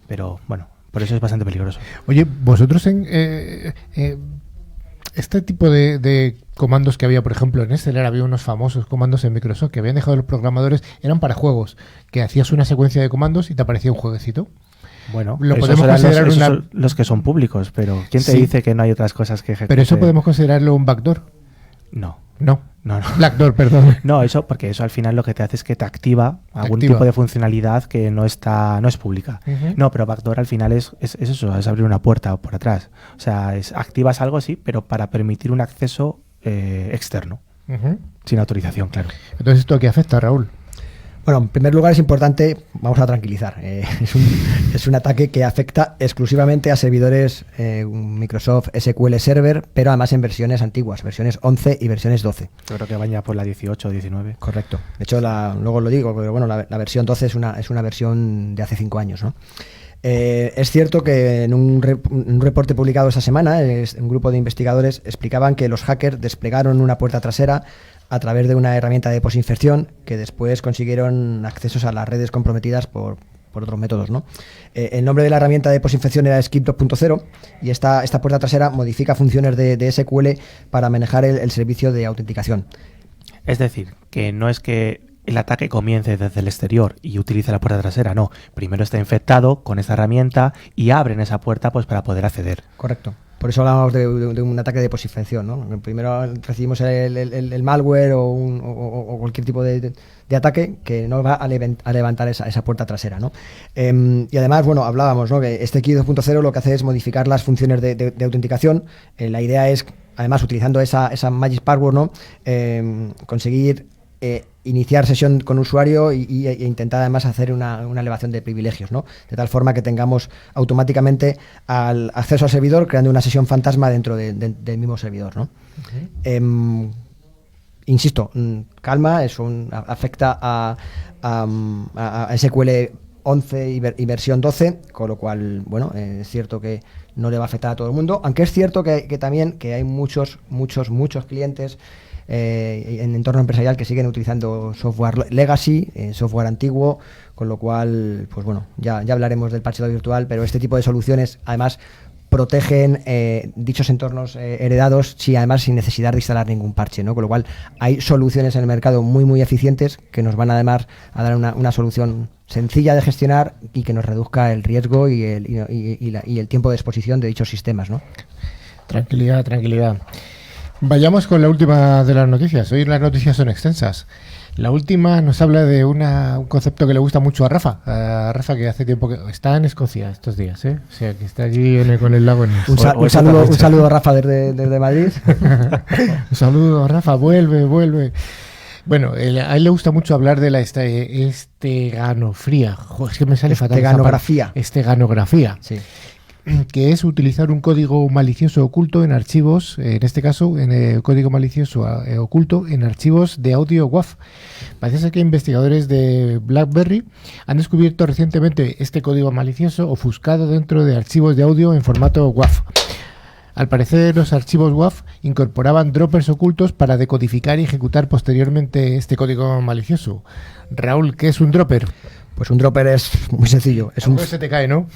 S2: Pero bueno, por eso es bastante peligroso.
S1: Oye, vosotros en este tipo de comandos que había, por ejemplo, en Stellar había unos famosos comandos en Microsoft que habían dejado los programadores, eran para juegos, que hacías una secuencia de comandos y te aparecía un jueguecito.
S2: Bueno,
S1: lo
S2: esos
S1: podemos considerar
S2: esos son los que son públicos, pero ¿quién te dice que no hay otras cosas que ejecute?
S1: Pero eso podemos considerarlo un backdoor.
S2: No.
S1: Blackdoor, perdón.
S2: No, porque eso al final lo que te hace es que te activa algún tipo de funcionalidad que no es pública. No, pero backdoor al final es eso, es abrir una puerta por atrás. O sea, activas algo así, pero para permitir un acceso externo, sin autorización, claro.
S1: Entonces, ¿esto a qué afecta, Raúl?
S4: Bueno, en primer lugar es importante, vamos a tranquilizar, es un ataque que afecta exclusivamente a servidores Microsoft SQL Server, pero además en versiones antiguas, versiones 11 y versiones 12.
S2: Yo creo que van ya por la 18 o 19.
S4: Correcto. De hecho, luego lo digo, pero bueno, la versión 12 es una versión de hace 5 años, ¿no? Es cierto que en un reporte publicado esta semana, un grupo de investigadores explicaban que los hackers desplegaron una puerta trasera a través de una herramienta de posinfección que después consiguieron accesos a las redes comprometidas por otros métodos, ¿no? El nombre de la herramienta de posinfección era Skip 2.0 y esta puerta trasera modifica funciones de SQL para manejar el servicio de autenticación.
S2: Es decir, que no es que el ataque comience desde el exterior y utilice la puerta trasera, no. Primero está infectado con esta herramienta y abren esa puerta pues para poder acceder.
S4: Correcto. Por eso hablamos de un ataque de posinfección, ¿no? Primero recibimos el malware o cualquier tipo de ataque que nos va a levantar esa puerta trasera, ¿no? Y además, bueno, hablábamos, ¿no?, que este Key 2.0 lo que hace es modificar las funciones de autenticación. La idea es, además, utilizando esa Magic Password, ¿no?, conseguir iniciar sesión con usuario e intentar además hacer una elevación de privilegios, ¿no? De tal forma que tengamos automáticamente al acceso al servidor creando una sesión fantasma dentro del mismo servidor, ¿no? Uh-huh. Insisto, calma, afecta a SQL 11 y versión 12, con lo cual, bueno, es cierto que no le va a afectar a todo el mundo, aunque es cierto que también que hay muchos clientes en entorno empresarial que siguen utilizando software legacy, software antiguo, con lo cual, pues bueno, ya hablaremos del parcheo virtual, pero este tipo de soluciones además protegen dichos entornos heredados sin necesidad de instalar ningún parche, ¿no? Con lo cual hay soluciones en el mercado muy eficientes que nos van además a dar una solución sencilla de gestionar y que nos reduzca el riesgo y el tiempo de exposición de dichos sistemas, ¿no?
S1: Tranquilidad. Vayamos con la última de las noticias. Hoy las noticias son extensas. La última nos habla de un concepto que le gusta mucho a Rafa. A Rafa, que hace tiempo que está en Escocia estos días, ¿eh? O sea, que está allí con el lago.
S4: Un saludo a Rafa desde Madrid.
S1: Un saludo a Rafa, vuelve. Bueno, a él le gusta mucho hablar de la esteganografía. Es que me sale fatal. Esteganografía.
S4: Sí.
S1: Que es utilizar un código malicioso oculto en archivos, en este caso, en el código malicioso oculto en archivos de audio WAV. Parece ser que investigadores de BlackBerry han descubierto recientemente este código malicioso ofuscado dentro de archivos de audio en formato WAV. Al parecer, los archivos WAV incorporaban droppers ocultos para decodificar y ejecutar posteriormente este código malicioso. Raúl, ¿qué es un dropper?
S4: Pues un dropper es muy sencillo.
S1: Se te cae, ¿no?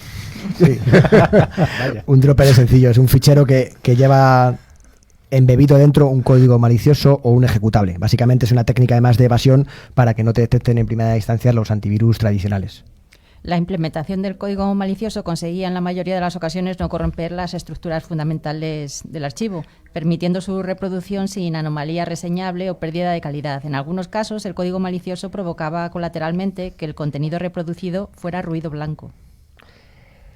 S4: Sí. Un dropper es sencillo. Es un fichero que lleva embebido dentro un código malicioso o un ejecutable. Básicamente es una técnica además de evasión para que no te detecten en primera instancia los antivirus tradicionales.
S3: La implementación del código malicioso conseguía en la mayoría de las ocasiones no corromper las estructuras fundamentales del archivo, permitiendo su reproducción sin anomalía reseñable o pérdida de calidad. En algunos casos, el código malicioso provocaba colateralmente que el contenido reproducido fuera ruido blanco.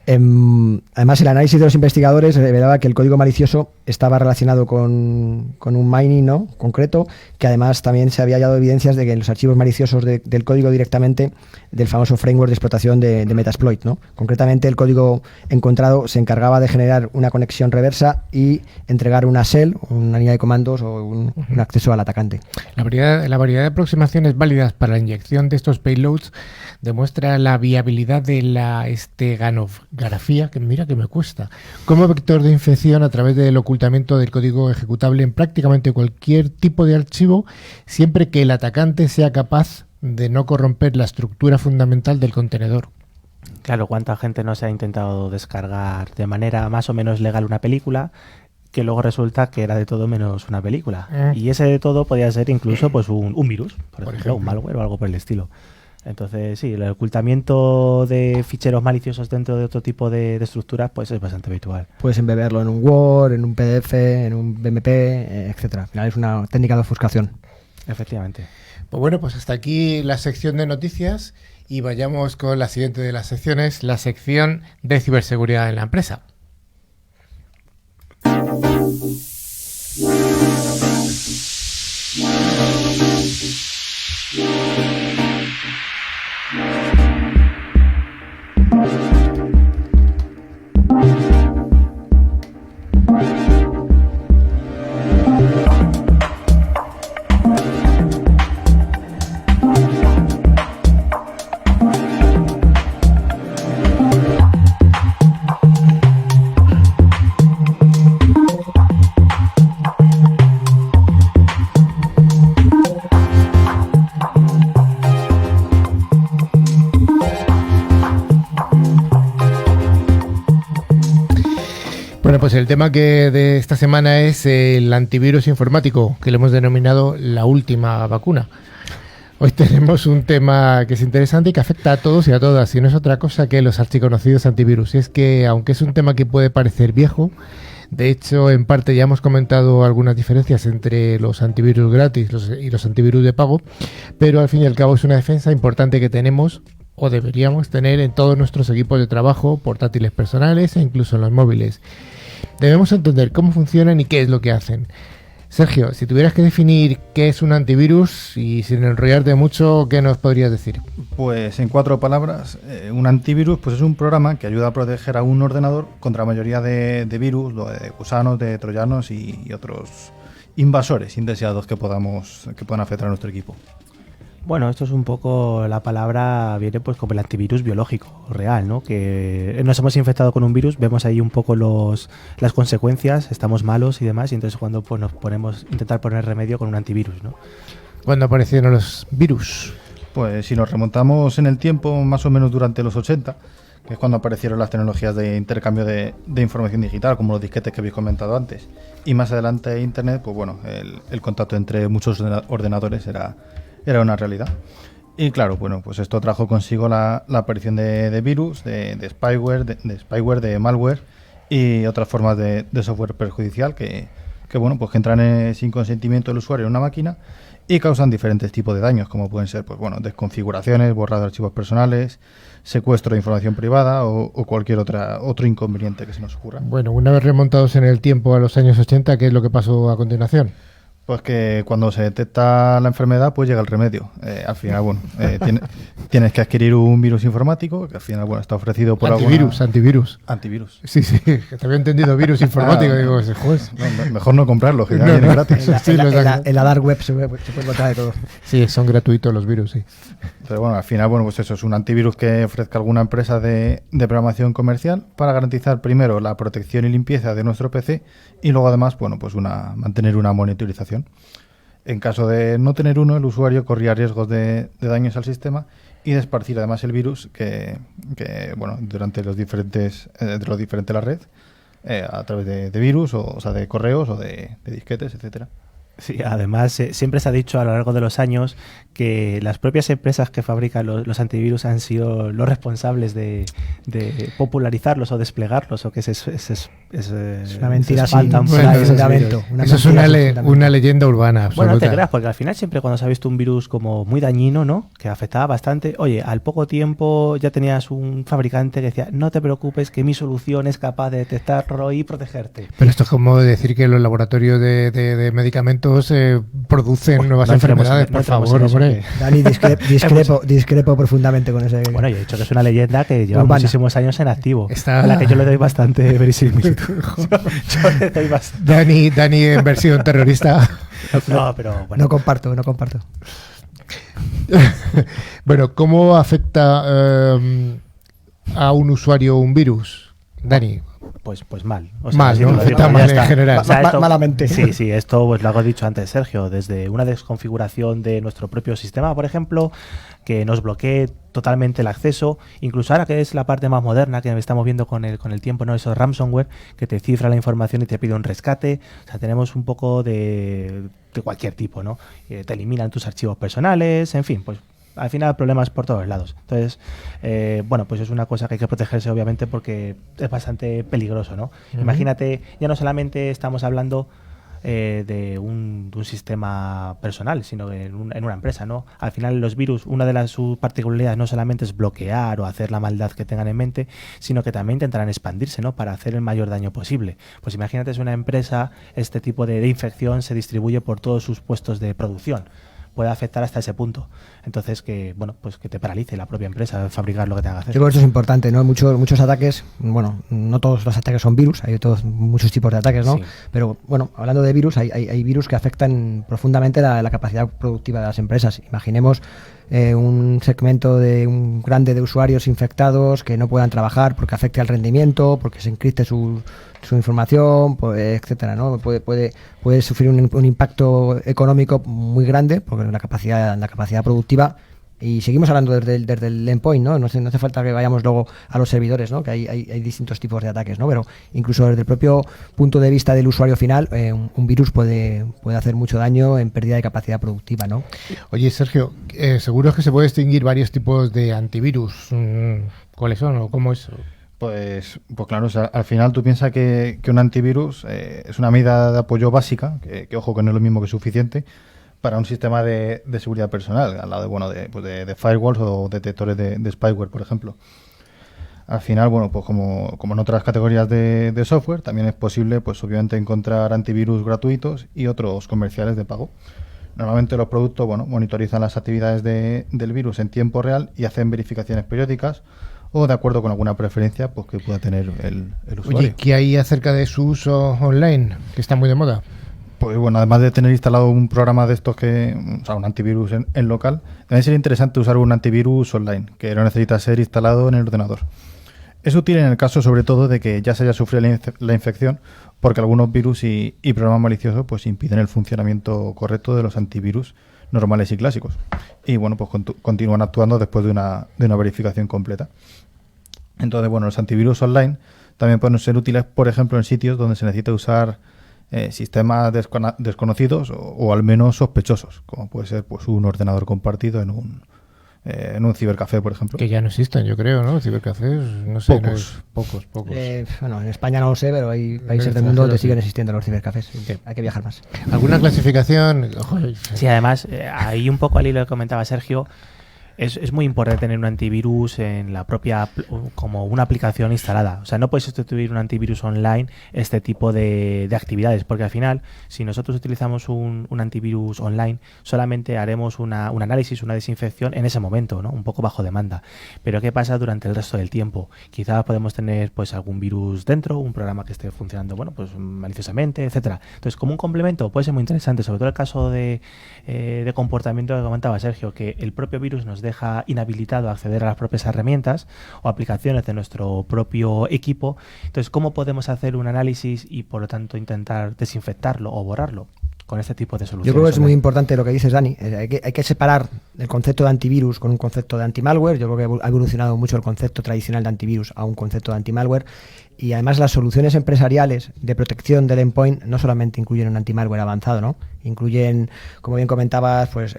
S4: Además, el análisis de los investigadores revelaba que el código malicioso estaba relacionado con un mining, ¿no?, concreto, que además también se había hallado evidencias de que en los archivos maliciosos del código directamente del famoso framework de explotación de Metasploit, ¿no? Concretamente, el código encontrado se encargaba de generar una conexión reversa y entregar una shell, una línea de comandos o un acceso al atacante.
S1: La variedad de aproximaciones válidas para la inyección de estos payloads demuestra la viabilidad de la esteganografía, que mira que me cuesta, como vector de infección a través del ocultamiento del código ejecutable en prácticamente cualquier tipo de archivo, siempre que el atacante sea capaz de no corromper la estructura fundamental del contenedor.
S2: Claro, ¿cuánta gente no se ha intentado descargar de manera más o menos legal una película que luego resulta que era de todo menos una película? Y ese de todo podía ser incluso pues un virus, por ejemplo, un malware o algo por el estilo. Entonces, sí, el ocultamiento de ficheros maliciosos dentro de otro tipo de estructuras pues es bastante habitual.
S4: Puedes embeberlo en un Word, en un PDF, en un BMP, etcétera. Al final es una técnica de ofuscación.
S2: Efectivamente.
S1: Pues bueno, pues hasta aquí la sección de noticias y vayamos con la siguiente de las secciones, la sección de ciberseguridad en la empresa. Bueno, pues el tema que de esta semana es el antivirus informático, que le hemos denominado la última vacuna. Hoy tenemos un tema que es interesante y que afecta a todos y a todas, y no es otra cosa que los archiconocidos antivirus. Y es que, aunque es un tema que puede parecer viejo, de hecho, en parte ya hemos comentado algunas diferencias entre los antivirus gratis y los antivirus de pago, pero al fin y al cabo es una defensa importante que tenemos o deberíamos tener en todos nuestros equipos de trabajo, portátiles personales e incluso en los móviles. Debemos entender cómo funcionan y qué es lo que hacen. Sergio, si tuvieras que definir qué es un antivirus y sin enrollarte mucho, ¿qué nos podrías decir?
S5: Pues en 4 palabras, un antivirus pues es un programa que ayuda a proteger a un ordenador contra la mayoría de virus, de gusanos, de troyanos y otros invasores indeseados que puedan afectar a nuestro equipo.
S2: Bueno, esto es un poco, la palabra viene pues como el antivirus biológico, real, ¿no? Que nos hemos infectado con un virus, vemos ahí un poco las consecuencias, estamos malos y demás, y entonces cuando pues, nos ponemos intentar poner remedio con un antivirus, ¿no?
S1: ¿Cuándo aparecieron los virus?
S5: Pues si nos remontamos en el tiempo, más o menos durante los 80, que es cuando aparecieron las tecnologías de intercambio de información digital, como los disquetes que habéis comentado antes, y más adelante Internet, pues bueno, el contacto entre muchos ordenadores era una realidad. Y claro, bueno, pues esto trajo consigo la aparición de virus, de spyware, de malware y otras formas de software perjudicial que bueno, pues que entran sin consentimiento del usuario en una máquina y causan diferentes tipos de daños, como pueden ser, pues bueno, desconfiguraciones, borrado de archivos personales, secuestro de información privada o cualquier otro inconveniente que se nos ocurra.
S1: Bueno, una vez remontados en el tiempo a los años 80, ¿qué es lo que pasó a continuación?
S5: Pues que cuando se detecta la enfermedad, pues llega el remedio. Al final, bueno, tienes que adquirir un virus informático, que al final, bueno, está ofrecido por
S1: Antivirus.
S5: Antivirus.
S1: Sí, que te había entendido virus informático. Digo, ese juez.
S5: No, mejor no comprarlo, que ya viene gratis.
S4: En la dark web se puede encontrar de todo.
S1: Sí, son gratuitos los virus, sí.
S5: Pero bueno, al final, bueno, pues eso es un antivirus que ofrezca alguna empresa de programación comercial para garantizar primero la protección y limpieza de nuestro PC y luego además, bueno, pues mantener una monitorización. En caso de no tener uno, el usuario corría riesgos de daños al sistema y de esparcir además el virus que bueno, durante los diferentes de la red a través de virus, o sea, de correos o de disquetes, etcétera.
S2: Sí, además siempre se ha dicho a lo largo de los años que las propias empresas que fabrican los antivirus han sido los responsables de popularizarlos o desplegarlos, o que es
S4: una mentira sin
S1: fundamento. Eso es una leyenda urbana absoluta.
S2: Bueno, no te creas, porque al final siempre cuando se ha visto un virus como muy dañino, ¿no?, que afectaba bastante, oye, al poco tiempo ya tenías un fabricante que decía, no te preocupes que mi solución es capaz de detectarlo y protegerte.
S1: Pero esto es como decir que los laboratorios de medicamentos producen nuevas enfermedades, por favor, hombre.
S4: Dani, discrepo profundamente con ese.
S2: Bueno, yo he dicho que es una leyenda que lleva muchísimos años en activo, a la que yo le doy bastante verisimilitud. Yo le doy bastante.
S1: Dani en versión terrorista.
S2: No, pero bueno.
S4: No comparto.
S1: Bueno, ¿cómo afecta a un usuario un virus, Dani?
S2: Pues mal. O sea,
S1: mal, ¿no? Afecta mal en general.
S2: O sea,
S4: malamente.
S2: Sí, esto pues lo he dicho antes, Sergio, desde una desconfiguración de nuestro propio sistema, por ejemplo, que nos bloquee totalmente el acceso, incluso ahora que es la parte más moderna que estamos viendo con el tiempo, ¿no?, esos ransomware que te cifra la información y te pide un rescate. O sea, tenemos un poco de cualquier tipo, ¿no? Te eliminan tus archivos personales, en fin, pues al final problemas por todos lados. Entonces, bueno, pues es una cosa que hay que protegerse, obviamente, porque es bastante peligroso, ¿no? Uh-huh. Imagínate, ya no solamente estamos hablando de un sistema personal, sino en una empresa, ¿no? Al final los virus, una de sus particularidades no solamente es bloquear o hacer la maldad que tengan en mente, sino que también intentarán expandirse, ¿no?, para hacer el mayor daño posible. Pues imagínate, es una empresa, este tipo de infección se distribuye por todos sus puestos de producción. Puede afectar hasta ese punto. Entonces, que te paralice la propia empresa fabricar lo que tenga que hacer.
S4: Yo creo que eso es importante, ¿no? Muchos ataques, bueno, no todos los ataques son virus, hay muchos tipos de ataques, ¿no? Sí. Pero bueno, hablando de virus, hay virus que afectan profundamente la capacidad productiva de las empresas. Imaginemos un segmento grande de usuarios infectados que no puedan trabajar porque afecte al rendimiento, porque se encripte su información, pues, etcétera, ¿no? Puede sufrir un impacto económico muy grande porque la capacidad productiva Y seguimos hablando desde el endpoint, ¿no? No hace falta que vayamos luego a los servidores, ¿no? Que hay distintos tipos de ataques, ¿no? Pero incluso desde el propio punto de vista del usuario final, un virus puede hacer mucho daño en pérdida de capacidad productiva, ¿no?
S1: Oye, Sergio, seguro que se puede distinguir varios tipos de antivirus. ¿Cuáles son o cómo es?
S5: Pues claro, o sea, al final tú piensas que un antivirus es una medida de apoyo básica, que ojo que no es lo mismo que suficiente, para un sistema de seguridad personal, al lado de firewalls o detectores de spyware, por ejemplo. Al final, bueno, pues como en otras categorías de software, también es posible, pues obviamente, encontrar antivirus gratuitos y otros comerciales de pago. Normalmente los productos, monitorizan las actividades del virus en tiempo real y hacen verificaciones periódicas o de acuerdo con alguna preferencia pues que pueda tener el usuario.
S1: Oye, ¿qué hay acerca de su uso online, que está muy de moda?
S5: Pues bueno, además de tener instalado un programa de estos un antivirus en local, también sería interesante usar un antivirus online, que no necesita ser instalado en el ordenador. Es útil en el caso, sobre todo, de que ya se haya sufrido la infección, porque algunos virus y programas maliciosos pues impiden el funcionamiento correcto de los antivirus normales y clásicos. Y bueno, pues continúan actuando después de una verificación completa. Entonces, los antivirus online también pueden ser útiles, por ejemplo, en sitios donde se necesita usar sistemas desconocidos o al menos sospechosos, como puede ser pues un ordenador compartido en un cibercafé, por ejemplo.
S1: Que ya no existen, yo creo, ¿no? Cibercafés, no sé. Pocos.
S4: En España no lo sé, pero hay países del mundo donde siguen existiendo los cibercafés. Hay que viajar más.
S1: ¿Alguna clasificación?
S2: Sí, además, ahí un poco al hilo que comentaba Sergio, es muy importante tener un antivirus en la propia, como una aplicación instalada. O sea, no puedes sustituir un antivirus online este tipo de actividades, porque al final, si nosotros utilizamos un antivirus online, solamente haremos un análisis, una desinfección en ese momento, ¿no? Un poco bajo demanda. Pero ¿qué pasa durante el resto del tiempo? Quizás podemos tener pues algún virus dentro, un programa que esté funcionando, pues maliciosamente, etcétera. Entonces, como un complemento puede ser muy interesante, sobre todo el caso de comportamiento que comentaba Sergio, que el propio virus nos deja inhabilitado a acceder a las propias herramientas o aplicaciones de nuestro propio equipo. Entonces, ¿cómo podemos hacer un análisis y, por lo tanto, intentar desinfectarlo o borrarlo con este tipo de soluciones?
S4: Yo creo que es muy importante lo que dices, Dani. Hay que separar el concepto de antivirus con un concepto de antimalware. Yo creo que ha evolucionado mucho el concepto tradicional de antivirus a un concepto de antimalware. Y además las soluciones empresariales de protección del endpoint no solamente incluyen un antimalware avanzado, ¿no? Incluyen, como bien comentabas, pues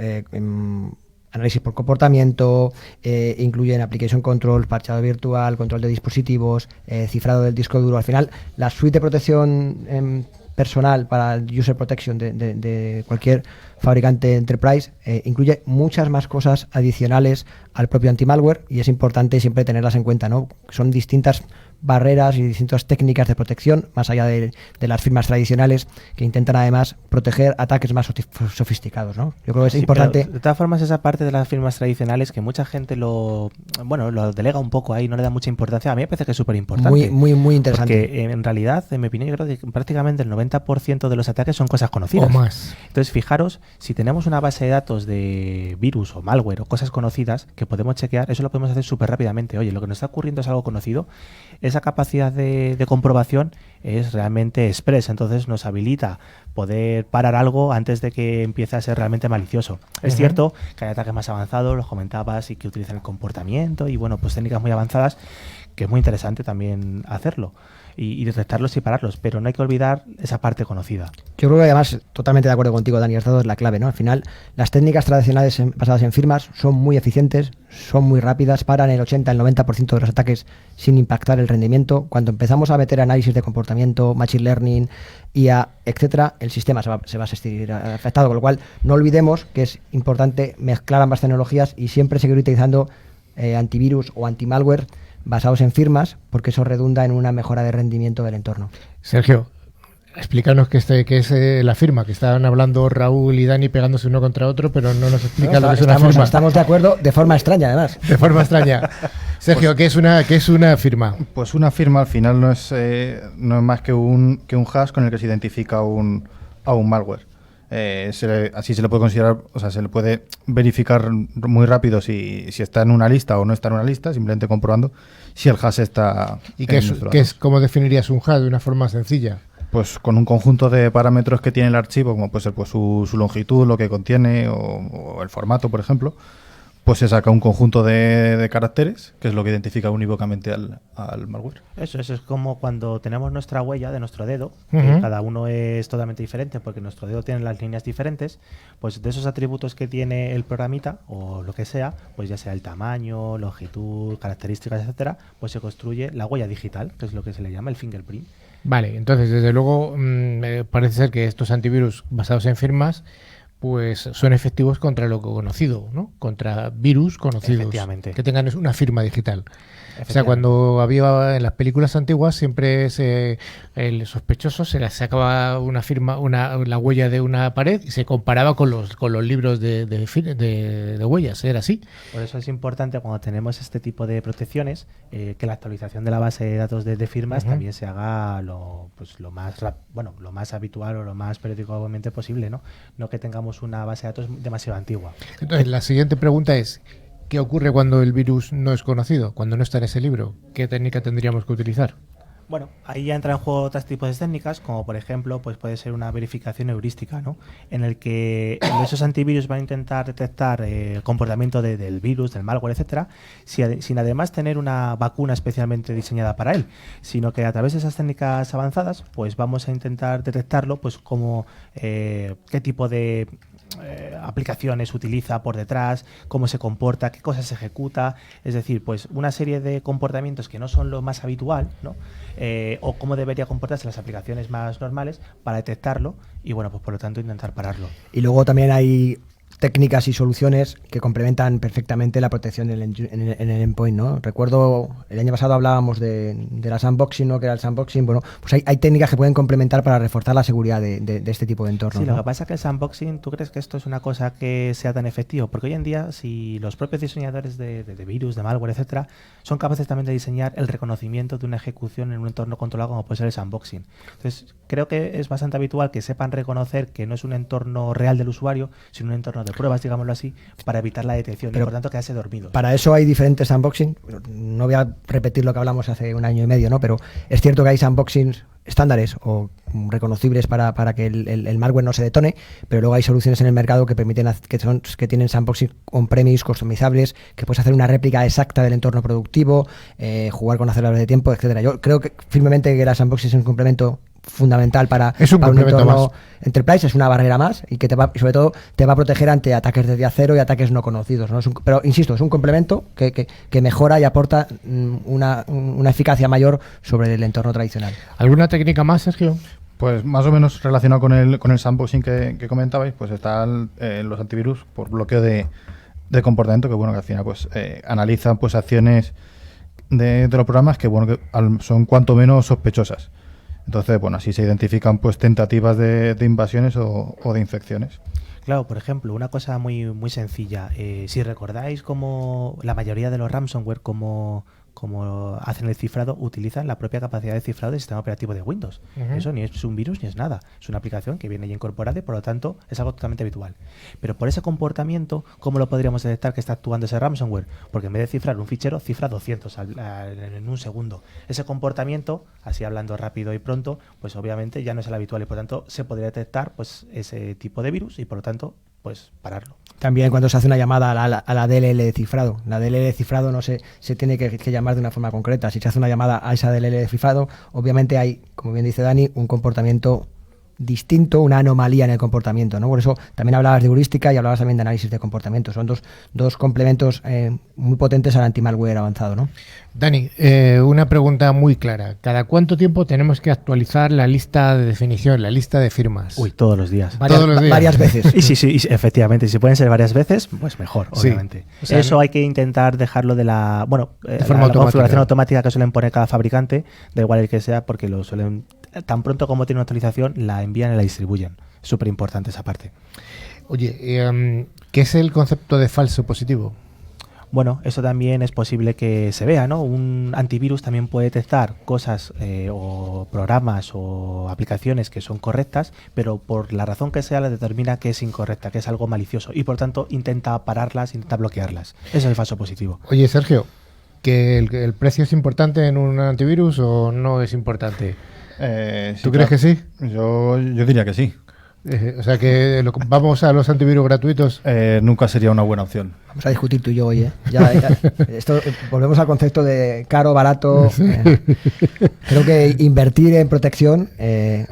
S4: análisis por comportamiento, incluyen application control, parchado virtual, control de dispositivos, cifrado del disco duro. Al final, la suite de protección personal para el user protection de cualquier fabricante enterprise incluye muchas más cosas adicionales al propio antimalware, y es importante siempre tenerlas en cuenta, ¿no? Son distintas barreras y distintas técnicas de protección, más allá de las firmas tradicionales, que intentan además proteger ataques más sofisticados, ¿no? Yo creo que es importante.
S2: De todas formas, esa parte de las firmas tradicionales, que mucha gente lo delega un poco ahí, no le da mucha importancia, a mí me parece que es súper importante.
S4: Muy interesante.
S2: Porque en realidad, en mi opinión, yo creo que prácticamente el 90% de los ataques son cosas conocidas.
S1: O más.
S2: Entonces, fijaros, si tenemos una base de datos de virus o malware o cosas conocidas que podemos chequear, eso lo podemos hacer súper rápidamente. Oye, lo que nos está ocurriendo es algo conocido. Esa capacidad de comprobación es realmente express, entonces nos habilita poder parar algo antes de que empiece a ser realmente malicioso. Es cierto que hay ataques más avanzados, los comentabas, y que utilizan el comportamiento y pues técnicas muy avanzadas, que es muy interesante también hacerlo y detectarlos y pararlos, pero no hay que olvidar esa parte conocida.
S4: Yo creo que además, totalmente de acuerdo contigo, Dani, has dado la clave, ¿no? Al final, las técnicas tradicionales basadas en firmas son muy eficientes, son muy rápidas, paran el 80, el 90% de los ataques sin impactar el rendimiento. Cuando empezamos a meter análisis de comportamiento, machine learning, IA, etcétera, el sistema se va a sentir afectado, con lo cual no olvidemos que es importante mezclar ambas tecnologías y siempre seguir utilizando antivirus o antimalware basados en firmas, porque eso redunda en una mejora de rendimiento del entorno.
S1: Sergio, explícanos qué es la firma, que estaban hablando Raúl y Dani pegándose uno contra otro, pero no nos explican lo que es una firma.
S4: Estamos de acuerdo de forma extraña, además.
S1: De forma extraña. Sergio, ¿qué es una firma?
S5: Pues una firma al final no es más que un hash con el que se identifica a un malware. Así se le puede considerar, o sea, se le puede verificar muy rápido si está en una lista o no está en una lista, simplemente comprobando si el hash está.
S1: ¿Y cómo definirías un hash de una forma sencilla?
S5: Pues con un conjunto de parámetros que tiene el archivo, como puede ser pues su longitud, lo que contiene o el formato, por ejemplo, pues se saca un conjunto de caracteres, que es lo que identifica unívocamente al malware.
S2: Eso es como cuando tenemos nuestra huella de nuestro dedo,
S1: Ujú.
S2: que cada uno es totalmente diferente porque nuestro dedo tiene las líneas diferentes, pues de esos atributos que tiene el programita o lo que sea, pues ya sea el tamaño, longitud, características, etcétera, pues se construye la huella digital, que es lo que se le llama el fingerprint.
S1: Vale, entonces desde luego parece ser que estos antivirus basados en firmas pues son efectivos contra lo conocido, ¿no? Contra virus conocidos
S2: Efectivamente.
S1: que tengan una firma digital. O sea,
S2: Efectivamente.
S1: cuando había en las películas antiguas siempre el sospechoso se le sacaba una firma, la huella de una pared y se comparaba con los libros de huellas. ¿Era así?
S2: Por eso es importante cuando tenemos este tipo de protecciones que la actualización de la base de datos de firmas
S1: Ujú.
S2: también se haga lo más habitual o lo más periódicamente posible, ¿no? No que tengamos una base de datos demasiado antigua.
S1: Entonces, la siguiente pregunta es, ¿qué ocurre cuando el virus no es conocido? Cuando no está en ese libro. ¿Qué técnica tendríamos que utilizar?
S2: Bueno, ahí ya entran en juego otros tipos de técnicas, como por ejemplo, pues puede ser una verificación heurística, ¿no? En el que esos antivirus van a intentar detectar el comportamiento del virus, del malware, etcétera, sin además tener una vacuna especialmente diseñada para él, sino que a través de esas técnicas avanzadas, pues vamos a intentar detectarlo, pues como qué tipo de aplicaciones utiliza por detrás, cómo se comporta, qué cosas ejecuta, es decir, pues una serie de comportamientos que no son lo más habitual, ¿no? O cómo debería comportarse las aplicaciones más normales para detectarlo y bueno, pues por lo tanto intentar pararlo.
S4: Y luego también hay técnicas y soluciones que complementan perfectamente la protección en el endpoint, ¿no? Recuerdo, el año pasado hablábamos de la sandboxing, ¿no? Que era el sandboxing. Bueno, pues hay técnicas que pueden complementar para reforzar la seguridad de este tipo de entornos,
S2: Sí,
S4: ¿no?
S2: lo que pasa es que el sandboxing, ¿tú crees que esto es una cosa que sea tan efectivo? Porque hoy en día, si los propios diseñadores de virus, de malware, etcétera, son capaces también de diseñar el reconocimiento de una ejecución en un entorno controlado como puede ser el sandboxing. Entonces, creo que es bastante habitual que sepan reconocer que no es un entorno real del usuario, sino un entorno de pruebas, digámoslo así, para evitar la detección
S4: Pero
S2: y por tanto quedarse dormidos.
S4: Para eso hay diferentes sandboxing. No voy a repetir lo que hablamos hace un año y medio, ¿no? Pero es cierto que hay sandboxings estándares o reconocibles para que el malware no se detone, pero luego hay soluciones en el mercado que permiten que tienen sandboxing on-premise, customizables, que puedes hacer una réplica exacta del entorno productivo, jugar con aceleradores de tiempo, etcétera. Yo creo que firmemente que la sandboxing es un complemento fundamental para un entorno enterprise, es una barrera más y que sobre todo te va a proteger ante ataques de día cero y ataques no conocidos, ¿no? Pero insisto, es un complemento que mejora y aporta una eficacia mayor sobre el entorno tradicional.
S1: ¿Alguna técnica más, Sergio?
S5: Pues más o menos relacionado con el sandboxing que comentabais, pues están los antivirus por bloqueo de comportamiento, que bueno, que al final pues analizan pues acciones de los programas que bueno que son cuanto menos sospechosas. Entonces, bueno, así se identifican pues tentativas de invasiones o de infecciones.
S2: Claro, por ejemplo, una cosa muy, muy sencilla. Si recordáis cómo la mayoría de los ransomware, como hacen el cifrado, utilizan la propia capacidad de cifrado del sistema operativo de Windows.
S1: Uh-huh.
S2: Eso ni es un virus ni es nada. Es una aplicación que viene ya incorporada y por lo tanto es algo totalmente habitual. Pero por ese comportamiento, ¿cómo lo podríamos detectar que está actuando ese ransomware? Porque en vez de cifrar un fichero, cifra 200 en un segundo. Ese comportamiento, así hablando rápido y pronto, pues obviamente ya no es el habitual y por lo tanto se podría detectar pues ese tipo de virus y por lo tanto pues pararlo.
S4: También cuando se hace una llamada a la DLL de cifrado. La DLL de cifrado no se tiene que llamar de una forma concreta. Si se hace una llamada a esa DLL de cifrado, obviamente hay, como bien dice Dani, un comportamiento distinto, una anomalía en el comportamiento, ¿no? Por eso también hablabas de heurística y hablabas también de análisis de comportamiento. Son dos complementos muy potentes al anti-malware avanzado, ¿no?
S1: Dani, una pregunta muy clara. ¿Cada cuánto tiempo tenemos que actualizar la lista de definición, la lista de firmas?
S2: Uy, todos los días.
S4: Varias veces.
S2: Y sí, efectivamente, si pueden ser varias veces, pues mejor, obviamente.
S1: Sí. O sea,
S2: eso hay que intentar dejarlo de la
S1: forma
S2: la configuración automática que suelen poner cada fabricante, da igual el que sea, porque lo suelen, tan pronto como tiene una actualización, la envían y la distribuyen. Súper importante esa parte.
S1: Oye, ¿qué es el concepto de falso positivo?
S2: Bueno, eso también es posible que se vea, ¿no? Un antivirus también puede detectar cosas o programas o aplicaciones que son correctas, pero por la razón que sea la determina que es incorrecta, que es algo malicioso y por tanto intenta pararlas, intenta bloquearlas. Ese es el falso positivo.
S1: Oye, Sergio, ¿que el precio es importante en un antivirus o no es importante?
S5: Sí,
S1: ¿Tú crees que sí?
S5: Yo diría que sí.
S1: O sea que vamos a los antivirus gratuitos.
S5: Nunca sería una buena opción.
S4: Vamos a discutir tú y yo hoy, ¿eh? Volvemos al concepto de caro, barato. Creo que invertir en protección,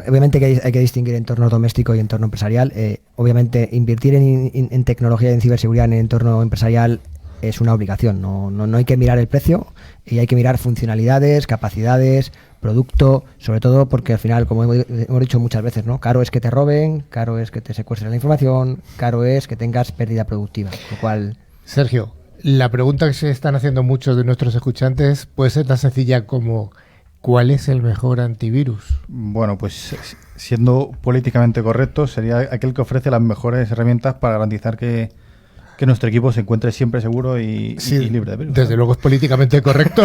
S4: obviamente que hay que distinguir entorno doméstico y entorno empresarial. Obviamente invertir en tecnología y en ciberseguridad en el entorno empresarial es una obligación. No hay que mirar el precio y hay que mirar funcionalidades, capacidades, producto, sobre todo porque al final, como hemos dicho muchas veces, ¿no? Caro es que te roben, caro es que te secuestren la información, caro es que tengas pérdida productiva. Lo cual...
S1: Sergio, la pregunta que se están haciendo muchos de nuestros escuchantes puede ser tan sencilla como ¿cuál es el mejor antivirus?
S5: Bueno, pues siendo políticamente correcto, sería aquel que ofrece las mejores herramientas para garantizar que nuestro equipo se encuentre siempre seguro y libre de virus.
S1: Desde luego es políticamente correcto.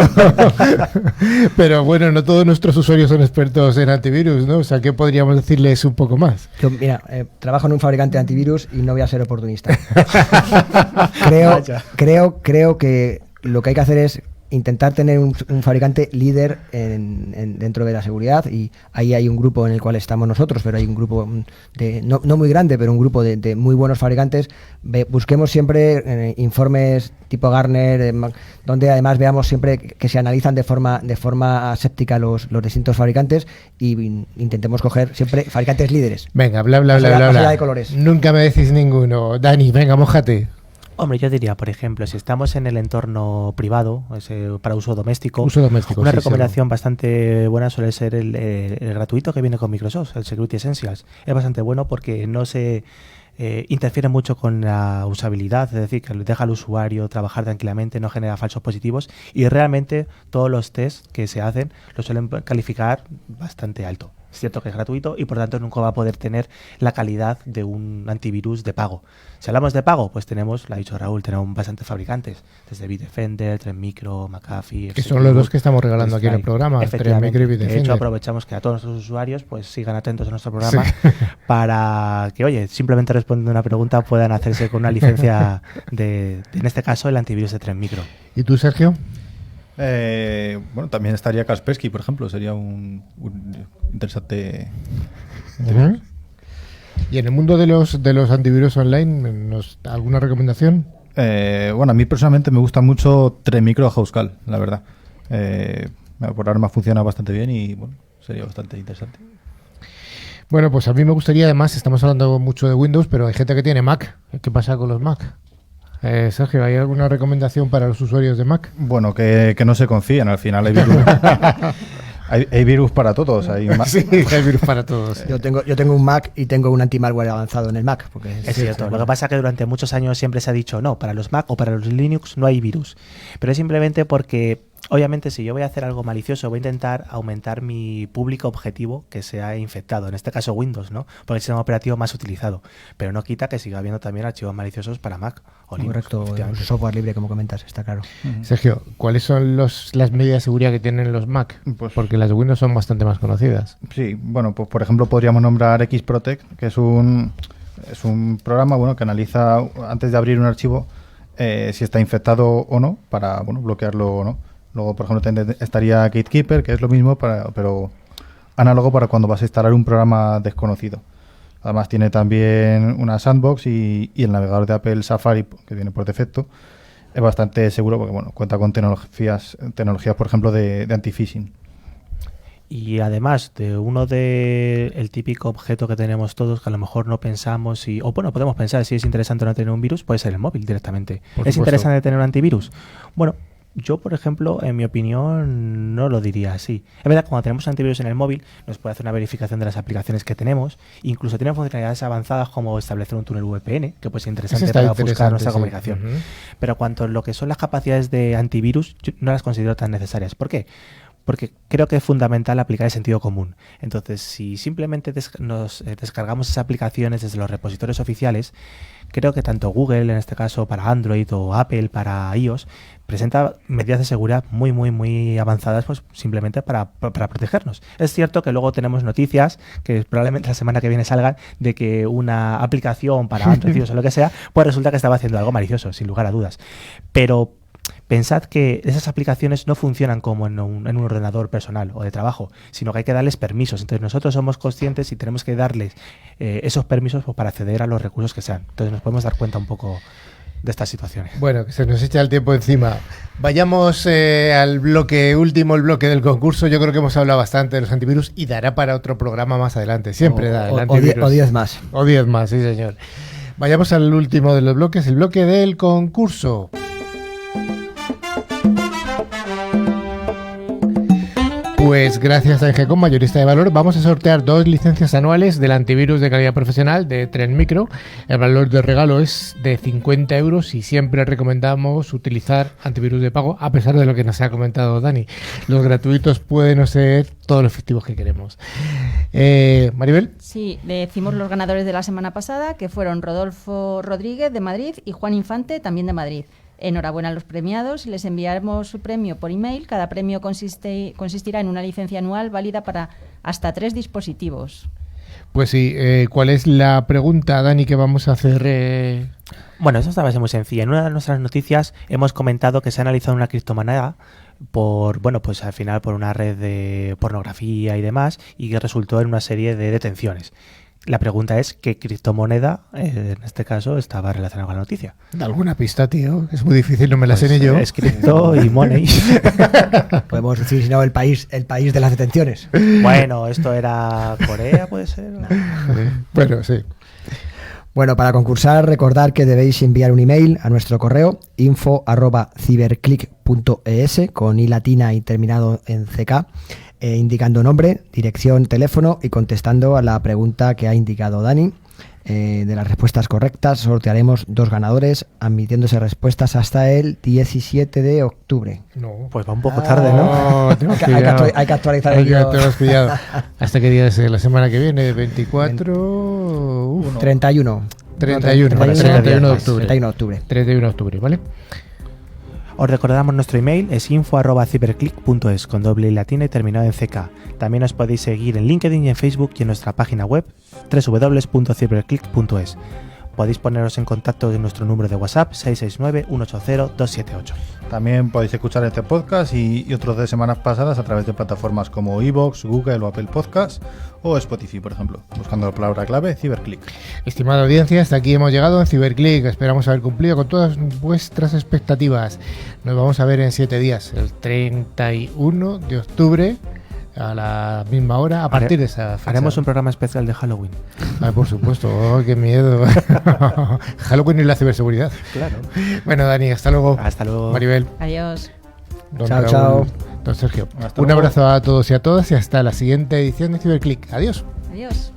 S1: Pero bueno, no todos nuestros usuarios son expertos en antivirus, ¿no? O sea, ¿qué podríamos decirles un poco más?
S4: Yo, mira, trabajo en un fabricante de antivirus y no voy a ser oportunista. Creo que lo que hay que hacer es intentar tener un fabricante líder dentro de la seguridad, y ahí hay un grupo en el cual estamos nosotros, pero hay un grupo no muy grande, pero un grupo de muy buenos fabricantes. Busquemos siempre informes tipo Gartner, donde además veamos siempre que se analizan de forma aséptica los distintos fabricantes, y intentemos coger siempre fabricantes líderes.
S1: Venga, bla.
S4: De colores.
S1: Nunca me decís ninguno. Dani, venga, mójate.
S2: Hombre, yo diría, por ejemplo, si estamos en el entorno privado, para uso doméstico, una recomendación bastante buena suele ser el gratuito que viene con Microsoft, el Security Essentials. Es bastante bueno porque no se interfiere mucho con la usabilidad, es decir, que deja al usuario trabajar tranquilamente, no genera falsos positivos, y realmente todos los tests que se hacen lo suelen calificar bastante alto. Es cierto que es gratuito y por tanto nunca va a poder tener la calidad de un antivirus de pago. Si hablamos de pago, pues tenemos, lo ha dicho Raúl, tenemos bastantes fabricantes, desde Bitdefender, Trend Micro, McAfee...
S1: Que son los dos que estamos regalando aquí en el programa, Trend Micro y Bitdefender.
S2: De hecho, aprovechamos que a todos nuestros usuarios pues sigan atentos a nuestro programa para que, oye, simplemente respondiendo una pregunta puedan hacerse con una licencia en este caso, el antivirus de Trend Micro.
S1: ¿Y tú, Sergio?
S5: Bueno, también estaría Kaspersky, por ejemplo, sería un interesante.
S1: Uh-huh. Y en el mundo de los antivirus online, ¿alguna recomendación?
S5: Bueno, a mí personalmente me gusta mucho Trend Micro Housecal, la verdad. Por arma funciona bastante bien y bueno, sería bastante interesante.
S1: Bueno, pues a mí me gustaría, además, estamos hablando mucho de Windows, pero hay gente que tiene Mac. ¿Qué pasa con los Mac? Sergio, ¿hay alguna recomendación para los usuarios de Mac?
S5: Bueno, que no se confíen, al final hay virus. hay virus para todos.
S1: Sí, hay virus para todos.
S4: Yo tengo un Mac y tengo un anti-malware avanzado en el Mac. Porque
S2: es cierto. Lo que pasa es que durante muchos años siempre se ha dicho, no, para los Mac o para los Linux no hay virus. Pero es simplemente porque... Obviamente, si yo voy a hacer algo malicioso, voy a intentar aumentar mi público objetivo que sea infectado, en este caso Windows, ¿no? Porque es el sistema operativo más utilizado. Pero no quita que siga habiendo también archivos maliciosos para Mac o Linux.
S4: Correcto, software libre, como comentas, está claro.
S1: Sergio, ¿cuáles son las medidas de seguridad que tienen los Mac? Porque las de Windows son bastante más conocidas.
S5: Sí, bueno, pues por ejemplo podríamos nombrar Xprotect, que es un programa que analiza antes de abrir un archivo si está infectado o no, para bloquearlo o no. Luego, por ejemplo, estaría Gatekeeper, que es lo mismo, pero análogo para cuando vas a instalar un programa desconocido. Además, tiene también una sandbox y el navegador de Apple Safari, que viene por defecto, es bastante seguro porque cuenta con tecnologías, por ejemplo, de anti-phishing.
S2: Y además de el típico objeto que tenemos todos, que a lo mejor no pensamos, podemos pensar si es interesante o no tener un virus, puede ser el móvil directamente. ¿Es interesante tener un antivirus? Bueno, yo, por ejemplo, en mi opinión, no lo diría así. Es verdad que cuando tenemos antivirus en el móvil, nos puede hacer una verificación de las aplicaciones que tenemos. Incluso tiene funcionalidades avanzadas como establecer un túnel VPN, que puede ser interesante para ofuscar nuestra comunicación. Uh-huh. Pero cuanto a lo que son las capacidades de antivirus, yo no las considero tan necesarias. ¿Por qué? Porque creo que es fundamental aplicar el sentido común. Entonces, si simplemente nos descargamos esas aplicaciones desde los repositorios oficiales, creo que tanto Google, en este caso para Android, o Apple para iOS, presenta medidas de seguridad muy, muy, muy avanzadas, pues simplemente para protegernos. Es cierto que luego tenemos noticias, que probablemente la semana que viene salgan, de que una aplicación para Android o lo que sea, pues resulta que estaba haciendo algo malicioso, sin lugar a dudas. Pero pensad que esas aplicaciones no funcionan como en un ordenador personal o de trabajo, sino que hay que darles permisos. Entonces nosotros somos conscientes y tenemos que darles esos permisos pues, para acceder a los recursos que sean. Entonces nos podemos dar cuenta un poco de estas situaciones.
S1: Bueno, que se nos echa el tiempo encima. Vayamos al bloque último, el bloque del concurso. Yo creo que hemos hablado bastante de los antivirus y dará para otro programa más adelante. Siempre da el antivirus.
S4: O 10 más.
S1: O 10 más, sí señor. Vayamos al último de los bloques, el bloque del concurso. Pues gracias a Engecom, mayorista de valor, vamos a sortear 2 licencias anuales del antivirus de calidad profesional de Tren Micro. El valor de regalo es de 50 euros y siempre recomendamos utilizar antivirus de pago, a pesar de lo que nos ha comentado Dani. Los gratuitos pueden no ser todos los efectivos que queremos. Maribel.
S3: Sí, decimos los ganadores de la semana pasada, que fueron Rodolfo Rodríguez de Madrid y Juan Infante, también de Madrid. Enhorabuena a los premiados, les enviaremos su premio por email. Cada premio consistirá en una licencia anual válida para hasta 3 dispositivos.
S1: Pues sí, ¿cuál es la pregunta, Dani, que vamos a hacer?
S2: Bueno, eso está muy sencilla. En una de nuestras noticias hemos comentado que se ha analizado una criptomoneda pues al final por una red de pornografía y demás, y que resultó en una serie de detenciones. La pregunta es ¿qué criptomoneda, en este caso, estaba relacionada con la noticia?
S1: ¿Alguna pista, tío? Es muy difícil, no me la sé ni yo.
S2: Es cripto y money.
S4: Podemos decir, si no, el país de las detenciones.
S2: Bueno, esto era Corea, ¿puede ser?
S1: Bueno, sí.
S4: Bueno, para concursar, recordad que debéis enviar un email a nuestro correo info@ciberclick.es con i latina y terminado en ck, indicando nombre, dirección, teléfono y contestando a la pregunta que ha indicado Dani. De las respuestas correctas sortearemos 2 ganadores, admitiéndose respuestas hasta el 17 de octubre.
S1: No.
S2: Pues va un poco tarde, ¿no?
S4: Hay que actualizar el guión.
S1: Te hemos pillado. ¿Hasta qué día es la semana que viene? 24...
S4: 31.
S1: 31 de octubre.
S4: 31 de octubre.
S1: 31 de octubre, ¿vale?
S2: Os recordamos nuestro email, es info@ciberclick.es con doble i latina y terminado en ck. También os podéis seguir en LinkedIn y en Facebook y en nuestra página web www.ciberclick.es. Podéis poneros en contacto en nuestro número de WhatsApp 669-180-278.
S5: También podéis escuchar este podcast y otros de semanas pasadas a través de plataformas como iVoox, Google o Apple Podcasts o Spotify, por ejemplo, buscando la palabra clave Ciberclick.
S1: Estimada audiencia, hasta aquí hemos llegado en Ciberclick. Esperamos haber cumplido con todas vuestras expectativas. Nos vamos a ver en 7 días, el 31 de octubre, a la misma hora, a partir de esa fecha.
S2: Haremos un programa especial de Halloween.
S1: Ay, por supuesto. Oh, qué miedo. Halloween y la ciberseguridad.
S2: Claro.
S1: Bueno, Dani, hasta luego.
S2: Hasta luego.
S1: Maribel.
S3: Adiós.
S1: Don
S4: Chao,
S1: Raúl,
S4: chao.
S1: Don Sergio.
S5: Hasta
S1: Un
S5: luego.
S1: abrazo a todos y a todas y hasta la siguiente edición de Ciberclick. Adiós.
S3: Adiós.